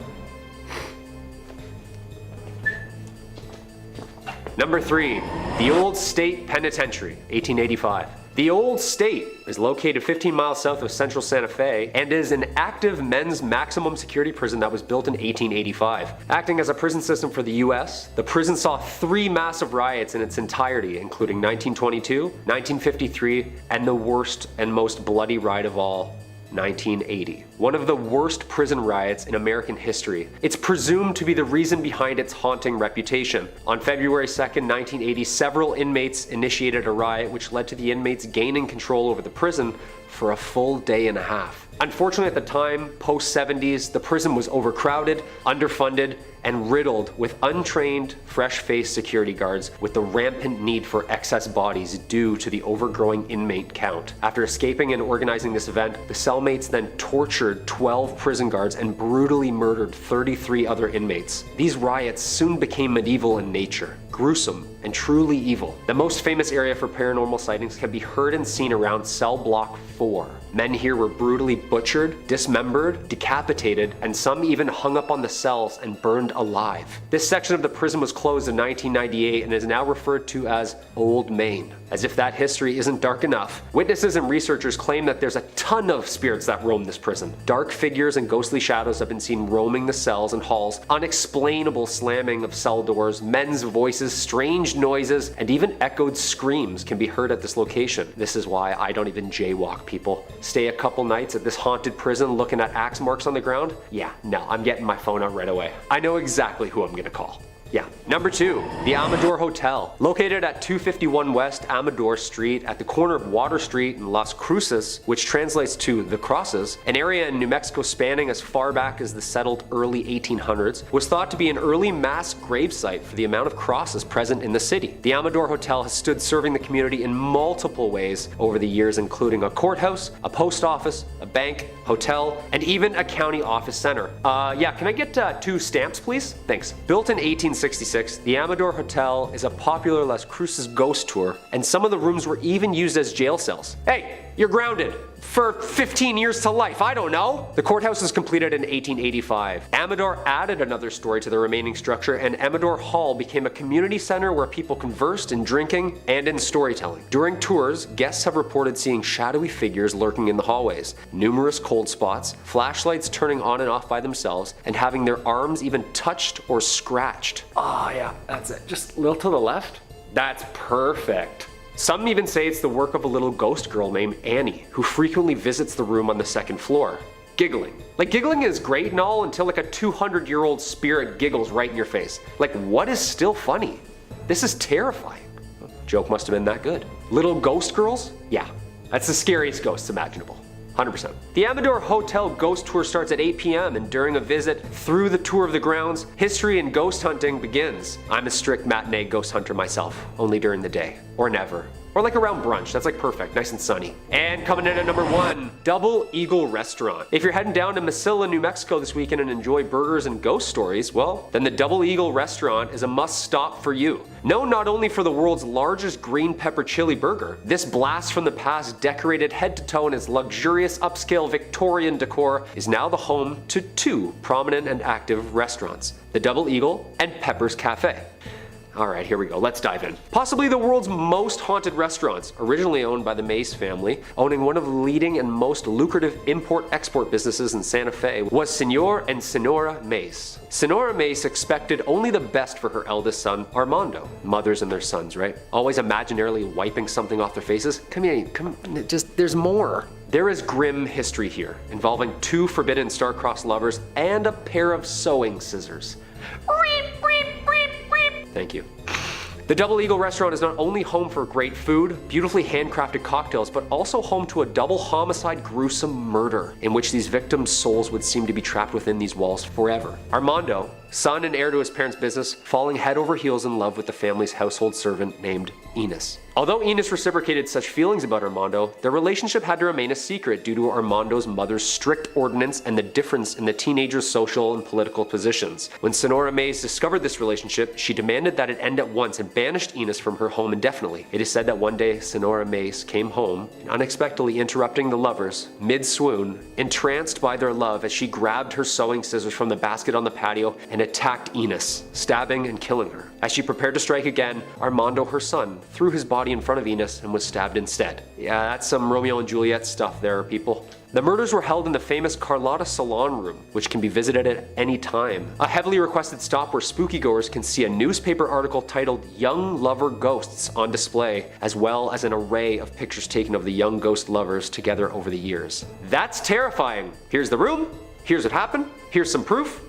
S2: Number 3, the Old State Penitentiary, 1885. The Old State is located 15 miles south of central Santa Fe and is an active men's maximum security prison that was built in 1885. Acting as a prison system for the US, the prison saw 3 massive riots in its entirety, including 1922, 1953, and the worst and most bloody riot of all, 1980. One of the worst prison riots in American history. It's presumed to be the reason behind its haunting reputation. On February 2nd, 1980, several inmates initiated a riot which led to the inmates gaining control over the prison, for a full day and a half. Unfortunately, at the time, post-70s, the prison was overcrowded, underfunded, and riddled with untrained, fresh-faced security guards with the rampant need for excess bodies due to the overgrowing inmate count. After escaping and organizing this event, the cellmates then tortured 12 prison guards and brutally murdered 33 other inmates. These riots soon became medieval in nature, gruesome, and truly evil. The most famous area for paranormal sightings can be heard and seen around cell block 4. Men here were brutally butchered, dismembered, decapitated, and some even hung up on the cells and burned alive. This section of the prison was closed in 1998 and is now referred to as Old Main. As if that history isn't dark enough, witnesses and researchers claim that there's a ton of spirits that roam this prison. Dark figures and ghostly shadows have been seen roaming the cells and halls, unexplainable slamming of cell doors, men's voices, strange noises, and even echoed screams can be heard at this location. This is why I don't even jaywalk, people. Stay a couple nights at this haunted prison looking at axe marks on the ground? Yeah, no, I'm getting my phone out right away. I know exactly who I'm gonna call. Yeah. Number 2, the Amador Hotel. Located at 251 West Amador Street at the corner of Water Street and Las Cruces, which translates to the Crosses, an area in New Mexico spanning as far back as the settled early 1800s, was thought to be an early mass gravesite for the amount of crosses present in the city. The Amador Hotel has stood serving the community in multiple ways over the years, including a courthouse, a post office, a bank, hotel, and even a county office center. Yeah, can I get 2 stamps, please? Thanks. Built in 1866, the Amador Hotel is a popular Las Cruces ghost tour, and some of the rooms were even used as jail cells. Hey, you're grounded for 15 years to life, I don't know. The courthouse was completed in 1885. Amador added another story to the remaining structure, and Amador Hall became a community center where people conversed in drinking and in storytelling. During tours, guests have reported seeing shadowy figures lurking in the hallways, numerous cold spots, flashlights turning on and off by themselves, and having their arms even touched or scratched. Oh yeah, that's it. Just a little to the left. That's perfect. Some even say it's the work of a little ghost girl named Annie, who frequently visits the room on the 2nd floor, giggling. Like, giggling is great and all until like a 200-year-old spirit giggles right in your face. Like, what is still funny? This is terrifying. Joke must have been that good. Little ghost girls? Yeah, that's the scariest ghosts imaginable. 100%. The Amador Hotel ghost tour starts at 8 p.m. and during a visit through the tour of the grounds, history and ghost hunting begins. I'm a strict matinee ghost hunter myself, only during the day, or never. Or like around brunch, that's like perfect, nice and sunny. And coming in at number 1, Double Eagle Restaurant. If you're heading down to Mesilla, New Mexico this weekend and enjoy burgers and ghost stories, well, then the Double Eagle Restaurant is a must stop for you. Known not only for the world's largest green pepper chili burger, this blast from the past decorated head to toe in its luxurious upscale Victorian decor is now the home to 2 prominent and active restaurants, the Double Eagle and Pepper's Cafe. Alright, here we go, let's dive in. Possibly the world's most haunted restaurants, originally owned by the Mace family, owning one of the leading and most lucrative import-export businesses in Santa Fe, was Senor and Senora Mace. Senora Mace expected only the best for her eldest son, Armando. Mothers and their sons, right? Always imaginarily wiping something off their faces. Come here, there's more. There is grim history here, involving 2 forbidden star-crossed lovers and a pair of sewing scissors. Thank you. The Double Eagle Restaurant is not only home for great food, beautifully handcrafted cocktails, but also home to a double homicide gruesome murder, in which these victims' souls would seem to be trapped within these walls forever. Armando, son and heir to his parents' business, falling head over heels in love with the family's household servant named Enos. Although Enos reciprocated such feelings about Armando, their relationship had to remain a secret due to Armando's mother's strict ordinance and the difference in the teenager's social and political positions. When Senora Mace discovered this relationship, she demanded that it end at once and banished Enos from her home indefinitely. It is said that one day Senora Mace came home, and unexpectedly interrupting the lovers, mid-swoon, entranced by their love as she grabbed her sewing scissors from the basket on the patio and attacked Enos, stabbing and killing her. As she prepared to strike again, Armando, her son, threw his body in front of Enos and was stabbed instead. Yeah, that's some Romeo and Juliet stuff there, people. The murders were held in the famous Carlotta Salon Room, which can be visited at any time. A heavily requested stop where spooky goers can see a newspaper article titled Young Lover Ghosts on display, as well as an array of pictures taken of the young ghost lovers together over the years. That's terrifying. Here's the room, here's what happened, here's some proof.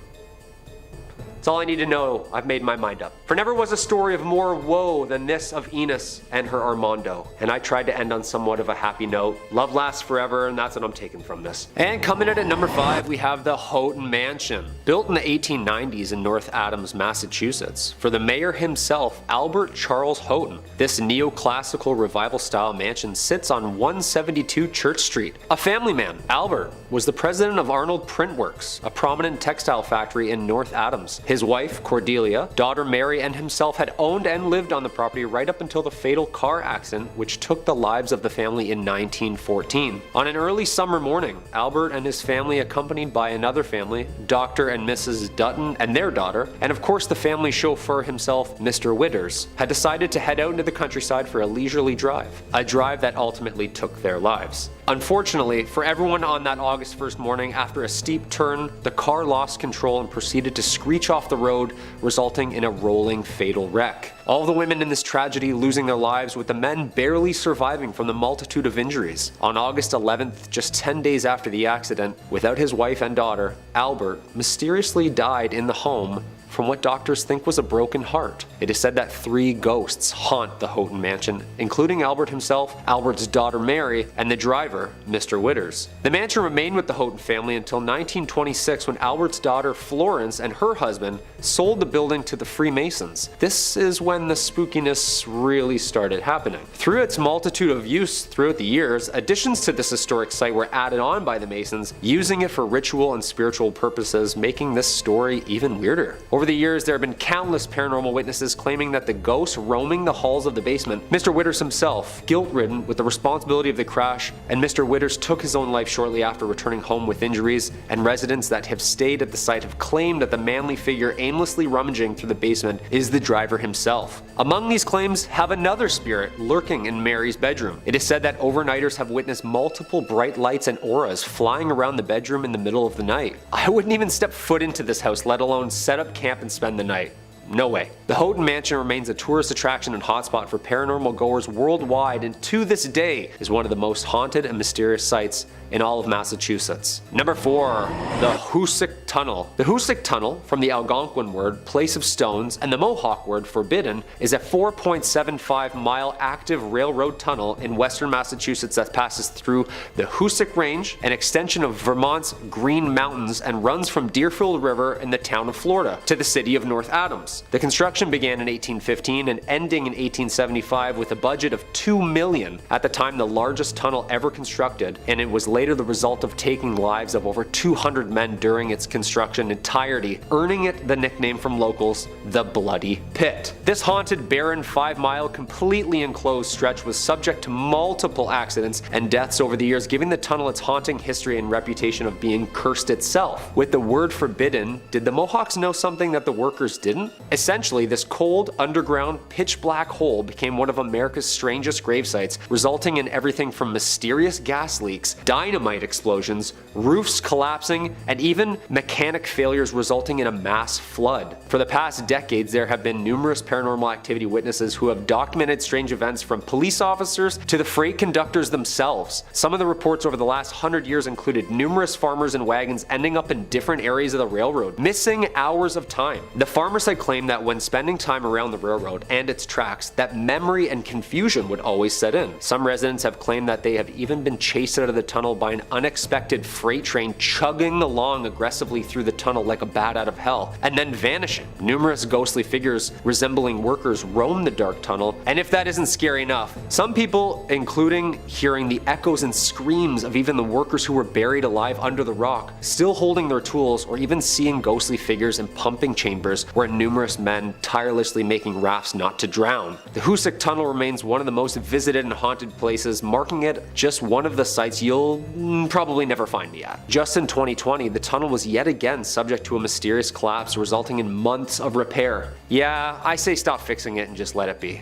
S2: That's all I need to know. I've made my mind up. For never was a story of more woe than this of Enos and her Armando. And I tried to end on somewhat of a happy note. Love lasts forever, and that's what I'm taking from this. And coming in at number 5, we have the Houghton Mansion. Built in the 1890s in North Adams, Massachusetts, for the mayor himself, Albert Charles Houghton. This neoclassical revival-style mansion sits on 172 Church Street. A family man, Albert, was the president of Arnold Print Works, a prominent textile factory in North Adams. His wife, Cordelia, daughter Mary, and himself had owned and lived on the property right up until the fatal car accident which took the lives of the family in 1914. On an early summer morning, Albert and his family, accompanied by another family, Dr. and Mrs. Dutton and their daughter, and of course the family chauffeur himself, Mr. Witters, had decided to head out into the countryside for a leisurely drive. A drive that ultimately took their lives. Unfortunately, for everyone on that August 1st morning, after a steep turn, the car lost control and proceeded to screech off the road, resulting in a rolling fatal wreck. All the women in this tragedy losing their lives, with the men barely surviving from the multitude of injuries. On August 11th, just 10 days after the accident, without his wife and daughter, Albert mysteriously died in the home from what doctors think was a broken heart. It is said that 3 ghosts haunt the Houghton Mansion, including Albert himself, Albert's daughter Mary, and the driver, Mr. Witters. The mansion remained with the Houghton family until 1926, when Albert's daughter Florence and her husband sold the building to the Freemasons. This is when the spookiness really started happening. Through its multitude of use throughout the years, additions to this historic site were added on by the Masons, using it for ritual and spiritual purposes, making this story even weirder. Over the years, there have been countless paranormal witnesses claiming that the ghosts roaming the halls of the basement, Mr. Witters himself, guilt-ridden with the responsibility of the crash, and Mr. Witters took his own life shortly after returning home with injuries, and residents that have stayed at the site have claimed that the manly figure aimlessly rummaging through the basement is the driver himself. Among these claims have another spirit lurking in Mary's bedroom. It is said that overnighters have witnessed multiple bright lights and auras flying around the bedroom in the middle of the night. I wouldn't even step foot into this house, let alone set up camp and spend the night. No way. The Houghton Mansion remains a tourist attraction and hotspot for paranormal goers worldwide, and to this day is one of the most haunted and mysterious sites in all of Massachusetts. Number 4. The Hoosac Tunnel. The Hoosac Tunnel, from the Algonquin word place of stones and the Mohawk word forbidden, is a 4.75-mile active railroad tunnel in western Massachusetts that passes through the Hoosac Range, an extension of Vermont's Green Mountains, and runs from Deerfield River in the town of Florida to the city of North Adams. The construction began in 1815 and ending in 1875 with a budget of $2 million, at the time the largest tunnel ever constructed, and it was later the result of taking lives of over 200 men during its construction entirety, earning it the nickname from locals, the Bloody Pit. This haunted, barren, 5-mile, completely enclosed stretch was subject to multiple accidents and deaths over the years, giving the tunnel its haunting history and reputation of being cursed itself. With the word forbidden, did the Mohawks know something that the workers didn't? Essentially, this cold, underground, pitch-black hole became one of America's strangest grave sites, resulting in everything from mysterious gas leaks, dynamite explosions, roofs collapsing, and even mechanic failures resulting in a mass flood. For the past decades, there have been numerous paranormal activity witnesses who have documented strange events, from police officers to the freight conductors themselves. Some of the reports over the last 100 years included numerous farmers and wagons ending up in different areas of the railroad, missing hours of time. The farmers had claimed that when spending time around the railroad and its tracks, that memory and confusion would always set in. Some residents have claimed that they have even been chased out of the tunnel by an unexpected freight train chugging along aggressively through the tunnel like a bat out of hell, and then vanishing. Numerous ghostly figures resembling workers roam the dark tunnel, and if that isn't scary enough, some people, including hearing the echoes and screams of even the workers who were buried alive under the rock, still holding their tools, or even seeing ghostly figures in pumping chambers where numerous men tirelessly making rafts not to drown. The Hoosac Tunnel remains one of the most visited and haunted places, marking it just one of the sites you'll probably never find me at. Just in 2020, the tunnel was yet again subject to a mysterious collapse, resulting in months of repair. Yeah, I say stop fixing it and just let it be.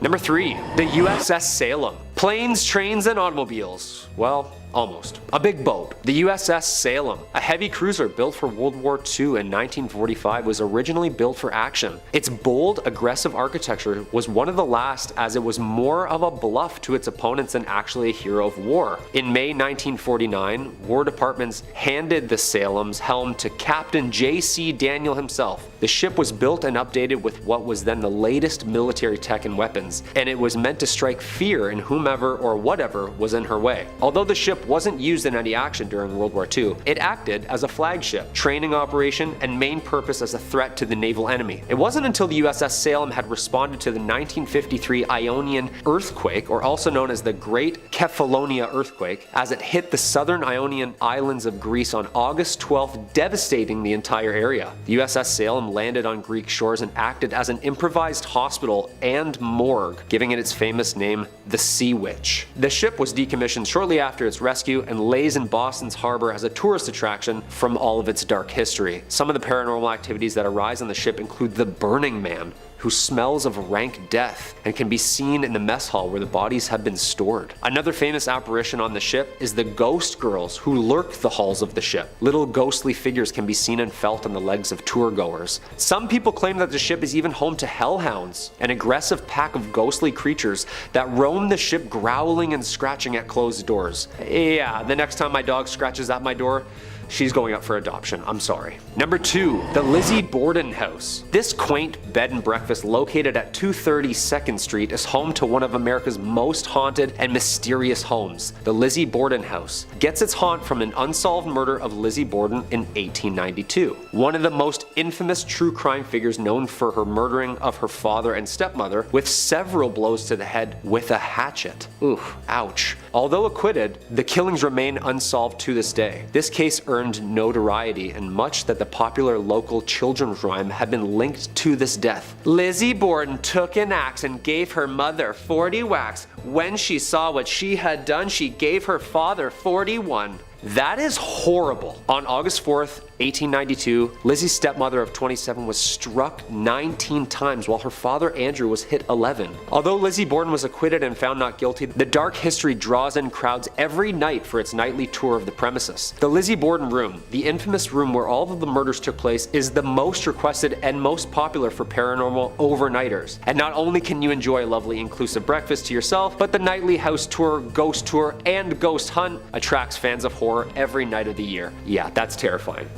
S2: Number 3. The USS Salem. Planes, trains, and automobiles. Well, almost. A big boat. The USS Salem, a heavy cruiser built for World War II in 1945, was originally built for action. Its bold, aggressive architecture was one of the last, as it was more of a bluff to its opponents than actually a hero of war. In May 1949, War Departments handed the Salem's helm to Captain J.C. Daniel himself. The ship was built and updated with what was then the latest military tech and weapons, and it was meant to strike fear in whomever or whatever was in her way. Although the ship wasn't used in any action during World War II, it acted as a flagship, training operation, and main purpose as a threat to the naval enemy. It wasn't until the USS Salem had responded to the 1953 Ionian earthquake, or also known as the Great Kefalonia earthquake, as it hit the southern Ionian islands of Greece on August 12th, devastating the entire area. The USS Salem landed on Greek shores and acted as an improvised hospital and morgue, giving it its famous name, the Sea Witch. The ship was decommissioned shortly after its rescue and lays in Boston's harbor as a tourist attraction from all of its dark history. Some of the paranormal activities that arise on the ship include the Burning Man, who smells of rank death and can be seen in the mess hall where the bodies have been stored. Another famous apparition on the ship is the ghost girls who lurk the halls of the ship. Little ghostly figures can be seen and felt on the legs of tour goers. Some people claim that the ship is even home to hellhounds, an aggressive pack of ghostly creatures that roam the ship growling and scratching at closed doors. Yeah, the next time my dog scratches at my door, she's going up for adoption, I'm sorry. Number 2, the Lizzie Borden House. This quaint bed and breakfast located at 230 2nd Street is home to one of America's most haunted and mysterious homes. The Lizzie Borden House gets its haunt from an unsolved murder of Lizzie Borden in 1892. One of the most infamous true crime figures known for her murdering of her father and stepmother with several blows to the head with a hatchet. Oof, ouch. Although acquitted, the killings remain unsolved to this day. This case earned notoriety and much that the popular local children's rhyme had been linked to this death. Lizzie Borden took an axe and gave her mother 40 whacks. When she saw what she had done, she gave her father 41. That is horrible. On August 4th, 1892, Lizzie's stepmother of 27 was struck 19 times while her father Andrew was hit 11. Although Lizzie Borden was acquitted and found not guilty, the dark history draws in crowds every night for its nightly tour of the premises. The Lizzie Borden room, the infamous room where all of the murders took place, is the most requested and most popular for paranormal overnighters. And not only can you enjoy a lovely inclusive breakfast to yourself, but the nightly house tour, ghost tour, and ghost hunt attracts fans of horror every night of the year. Yeah, that's terrifying.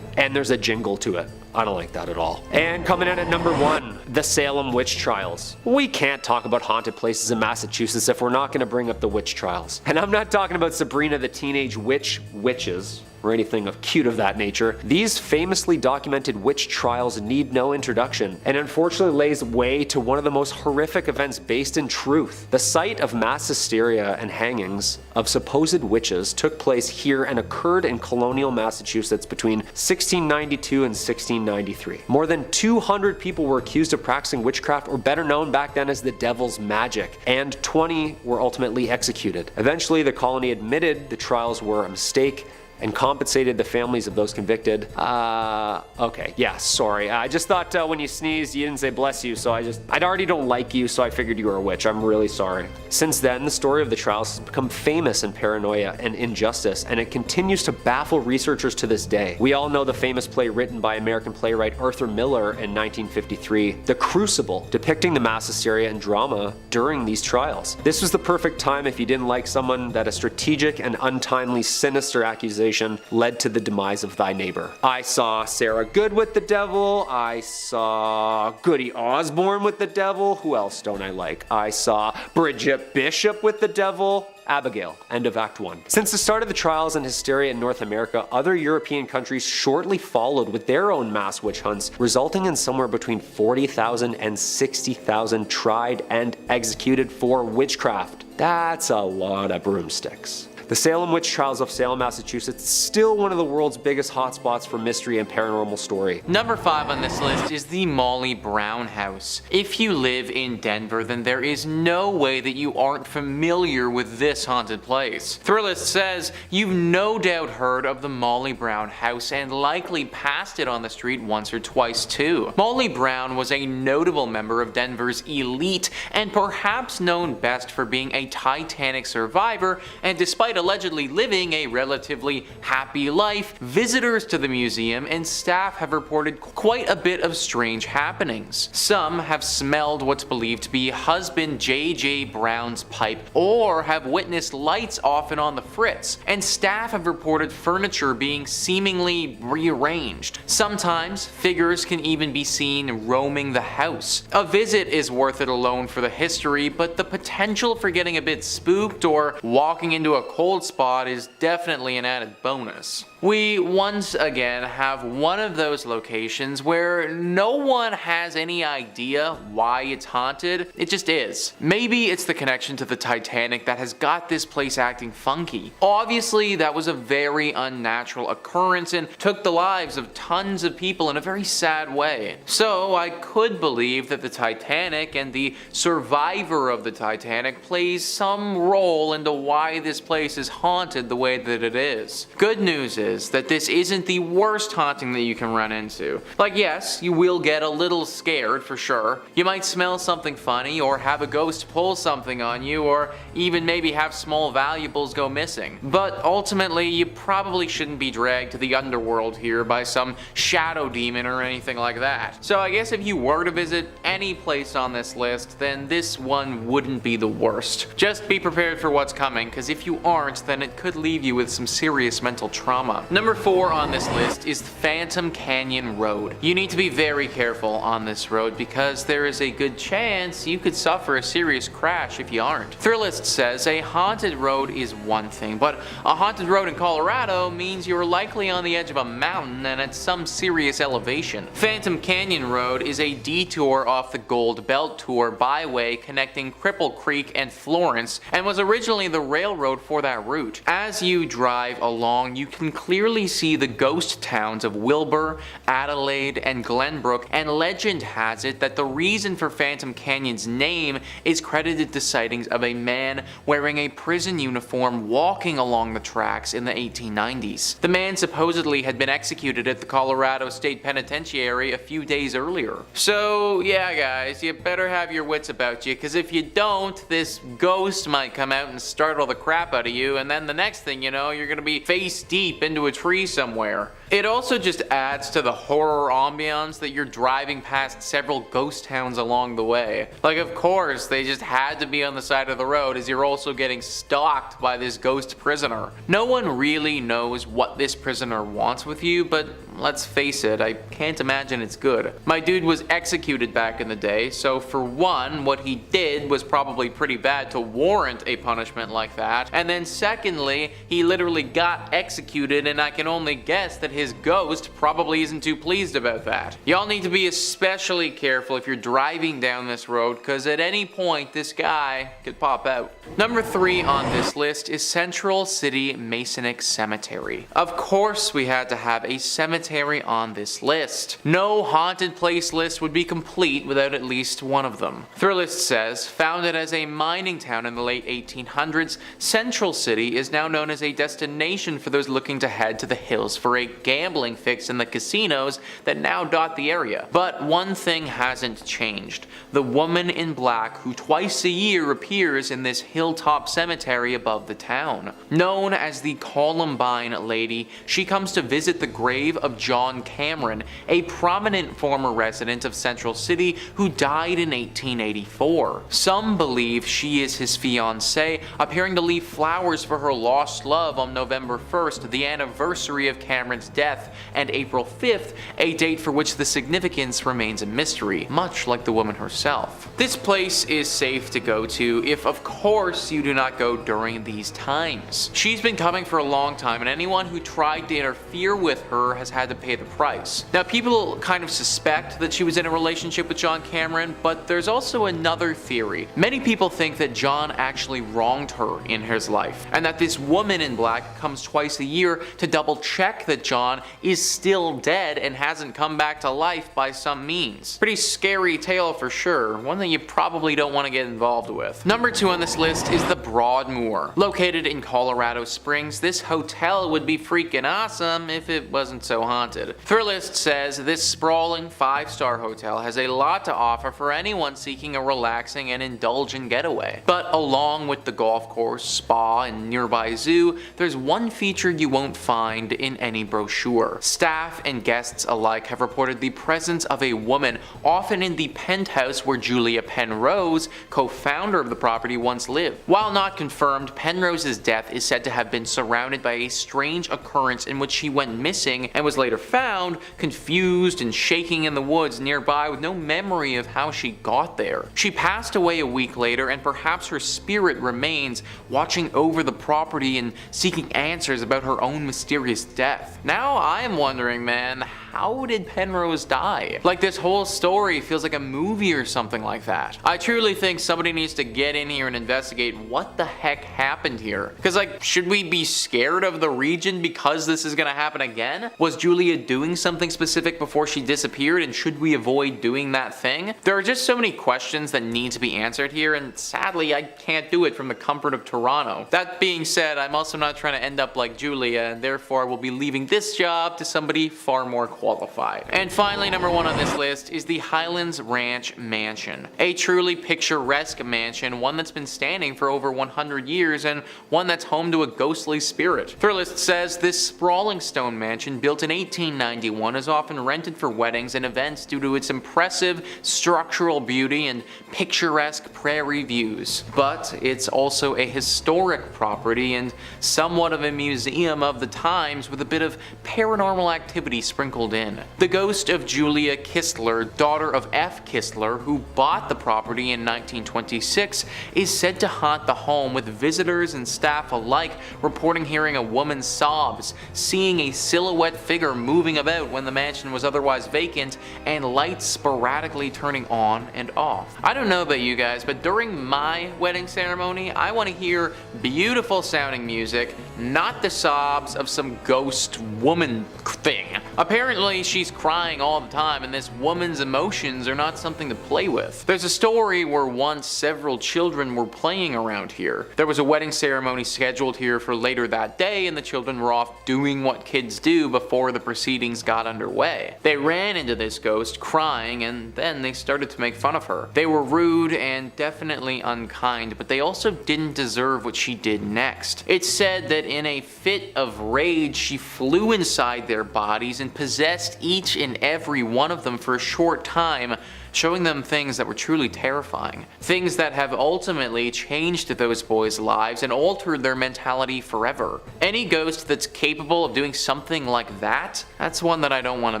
S2: And there's a jingle to it. I don't like that at all. And coming in at number 1, the Salem Witch Trials. We can't talk about haunted places in Massachusetts if we're not going to bring up the witch trials. And I'm not talking about Sabrina the Teenage Witches, or anything of cute of that nature. These famously documented witch trials need no introduction, and unfortunately lays way to one of the most horrific events based in truth. The site of mass hysteria and hangings of supposed witches took place here and occurred in colonial Massachusetts between 1692 and 1693. More than 200 people were accused of practicing witchcraft, or better known back then as the devil's magic, and 20 were ultimately executed. Eventually, the colony admitted the trials were a mistake and compensated the families of those convicted. Okay, yeah, sorry. I just thought when you sneezed, you didn't say bless you, so I already don't like you, so I figured you were a witch. I'm really sorry. Since then, the story of the trials has become famous in paranoia and injustice, and it continues to baffle researchers to this day. We all know the famous play written by American playwright Arthur Miller in 1953, The Crucible, depicting the mass hysteria and drama during these trials. This was the perfect time if you didn't like someone that a strategic and untimely sinister accusation led to the demise of thy neighbor. I saw Sarah Good with the devil. I saw Goody Osborne with the devil. Who else don't I like? I saw Bridget Bishop with the devil. Abigail. End of Act 1. Since the start of the trials and hysteria in North America, other European countries shortly followed with their own mass witch hunts, resulting in somewhere between 40,000 and 60,000 tried and executed for witchcraft. That's a lot of broomsticks. The Salem witch trials of Salem, Massachusetts, is still one of the world's biggest hotspots for mystery and paranormal story.
S3: Number 5 on this list is the Molly Brown House. If you live in Denver, then there is no way that you aren't familiar with this haunted place. Thrillist says you've no doubt heard of the Molly Brown House and likely passed it on the street once or twice too. Molly Brown was a notable member of Denver's elite and perhaps known best for being a Titanic survivor, and despite allegedly living a relatively happy life, visitors to the museum and staff have reported quite a bit of strange happenings. Some have smelled what's believed to be husband J.J. Brown's pipe, or have witnessed lights off and on the fritz, and staff have reported furniture being seemingly rearranged. Sometimes figures can even be seen roaming the house. A visit is worth it alone for the history, but the potential for getting a bit spooked or walking into a cold spot is definitely an added bonus. We once again have one of those locations where no one has any idea why it's haunted, it just is. Maybe it's the connection to the Titanic that has got this place acting funky. Obviously, that was a very unnatural occurrence and took the lives of tons of people in a very sad way. So I could believe that the Titanic and the survivor of the Titanic plays some role into why this place is haunted the way that it is. Good news is that this isn't the worst haunting that you can run into. Like, yes, you will get a little scared for sure. You might smell something funny, or have a ghost pull something on you, or even maybe have small valuables go missing. But ultimately, you probably shouldn't be dragged to the underworld here by some shadow demon or anything like that. So I guess if you were to visit any place on this list, then this one wouldn't be the worst. Just be prepared for what's coming, because if you aren't, then it could leave you with some serious mental trauma. Number 4 on this list is Phantom Canyon Road. You need to be very careful on this road because there is a good chance you could suffer a serious crash if you aren't. Thrillist says a haunted road is one thing, but a haunted road in Colorado means you're likely on the edge of a mountain and at some serious elevation. Phantom Canyon Road is a detour off the Gold Belt Tour byway connecting Cripple Creek and Florence, and was originally the railroad for that route. As you drive along, you can clearly see the ghost towns of Wilbur, Adelaide, and Glenbrook, and legend has it that the reason for Phantom Canyon's name is credited to sightings of a man wearing a prison uniform walking along the tracks in the 1890s. The man supposedly had been executed at the Colorado State Penitentiary a few days earlier. So yeah guys, you better have your wits about you, because if you don't, this ghost might come out and startle the crap out of you, and then the next thing you know, you're gonna be face deep into a tree somewhere. It also just adds to the horror ambiance that you're driving past several ghost towns along the way. Like, of course, they just had to be on the side of the road as you're also getting stalked by this ghost prisoner. No one really knows what this prisoner wants with you, but let's face it, I can't imagine it's good. My dude was executed back in the day, so for one, what he did was probably pretty bad to warrant a punishment like that, and then secondly, he literally got executed, and I can only guess that his ghost probably isn't too pleased about that. Y'all need to be especially careful if you're driving down this road, because at any point this guy could pop out. Number 3 on this list is Central City Masonic Cemetery. Of course we had to have a cemetery on this list. No haunted place list would be complete without at least one of them. Thrillist says, founded as a mining town in the late 1800s, Central City is now known as a destination for those looking to head to the hills for a gambling fix in the casinos that now dot the area. But one thing hasn't changed. The woman in black who twice a year appears in this hilltop cemetery above the town. Known as the Columbine Lady, she comes to visit the grave of John Cameron, a prominent former resident of Central City who died in 1884. Some believe she is his fiancée, appearing to leave flowers for her lost love on November 1st, the anniversary anniversary of Cameron's death, and April 5th, a date for which the significance remains a mystery, much like the woman herself. This place is safe to go to if, of course, you do not go during these times. She's been coming for a long time, and anyone who tried to interfere with her has had to pay the price. Now, people kind of suspect that she was in a relationship with John Cameron, but there's also another theory. Many people think that John actually wronged her in his life, and that this woman in black comes twice a year to double check that John is still dead and hasn't come back to life by some means. Pretty scary tale for sure, one that you probably don't want to get involved with. Number 2 on this list is the Broadmoor. Located in Colorado Springs, this hotel would be freaking awesome if it wasn't so haunted. Thrillist says this sprawling 5-star hotel has a lot to offer for anyone seeking a relaxing and indulgent getaway. But along with the golf course, spa, and nearby zoo, there's one feature you won't find in any brochure. Staff and guests alike have reported the presence of a woman, often in the penthouse where Julia Penrose, co-founder of the property, once lived. While not confirmed, Penrose's death is said to have been surrounded by a strange occurrence in which she went missing and was later found, confused and shaking in the woods nearby with no memory of how she got there. She passed away a week later, and perhaps her spirit remains, watching over the property and seeking answers about her own mysterious death. Now I am wondering, man, how did Penrose die? Like, this whole story feels like a movie or something like that. I truly think somebody needs to get in here and investigate what the heck happened here. Because, like, should we be scared of the region because this is gonna happen again? Was Julia doing something specific before she disappeared, and should we avoid doing that thing? There are just so many questions that need to be answered here, and sadly I can't do it from the comfort of Toronto. That being said, I'm also not trying to end up like Julia, and therefore will be leaving this job to somebody far more qualified. And finally, number 1 on this list is the Highlands Ranch Mansion. A truly picturesque mansion, one that's been standing for over 100 years and one that's home to a ghostly spirit. Thrillist says this sprawling stone mansion, built in 1891, is often rented for weddings and events due to its impressive structural beauty and picturesque prairie views. But it's also a historic property and somewhat of a museum of the times, with a bit of paranormal activity sprinkled in. The ghost of Julia Kistler, daughter of F. Kistler, who bought the property in 1926, is said to haunt the home, with visitors and staff alike reporting hearing a woman's sobs, seeing a silhouette figure moving about when the mansion was otherwise vacant, and lights sporadically turning on and off. I don't know about you guys, but during my wedding ceremony, I want to hear beautiful sounding music, not the sobs of some ghost woman thing. Apparently she's crying all the time, and this woman's emotions are not something to play with. There's a story where once several children were playing around here. There was a wedding ceremony scheduled here for later that day, and the children were off doing what kids do before the proceedings got underway. They ran into this ghost crying, and then they started to make fun of her. They were rude and definitely unkind, but they also didn't deserve what she did next. It's said that in a fit of rage, she flew inside their bodies and possessed each and every one of them for a short time, showing them things that were truly terrifying. Things that have ultimately changed those boys' lives and altered their mentality forever. Any ghost that's capable of doing something like that, that's one that I don't want to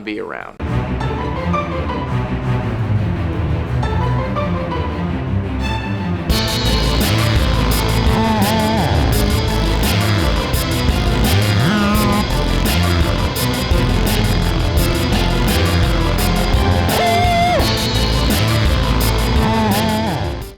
S3: be around.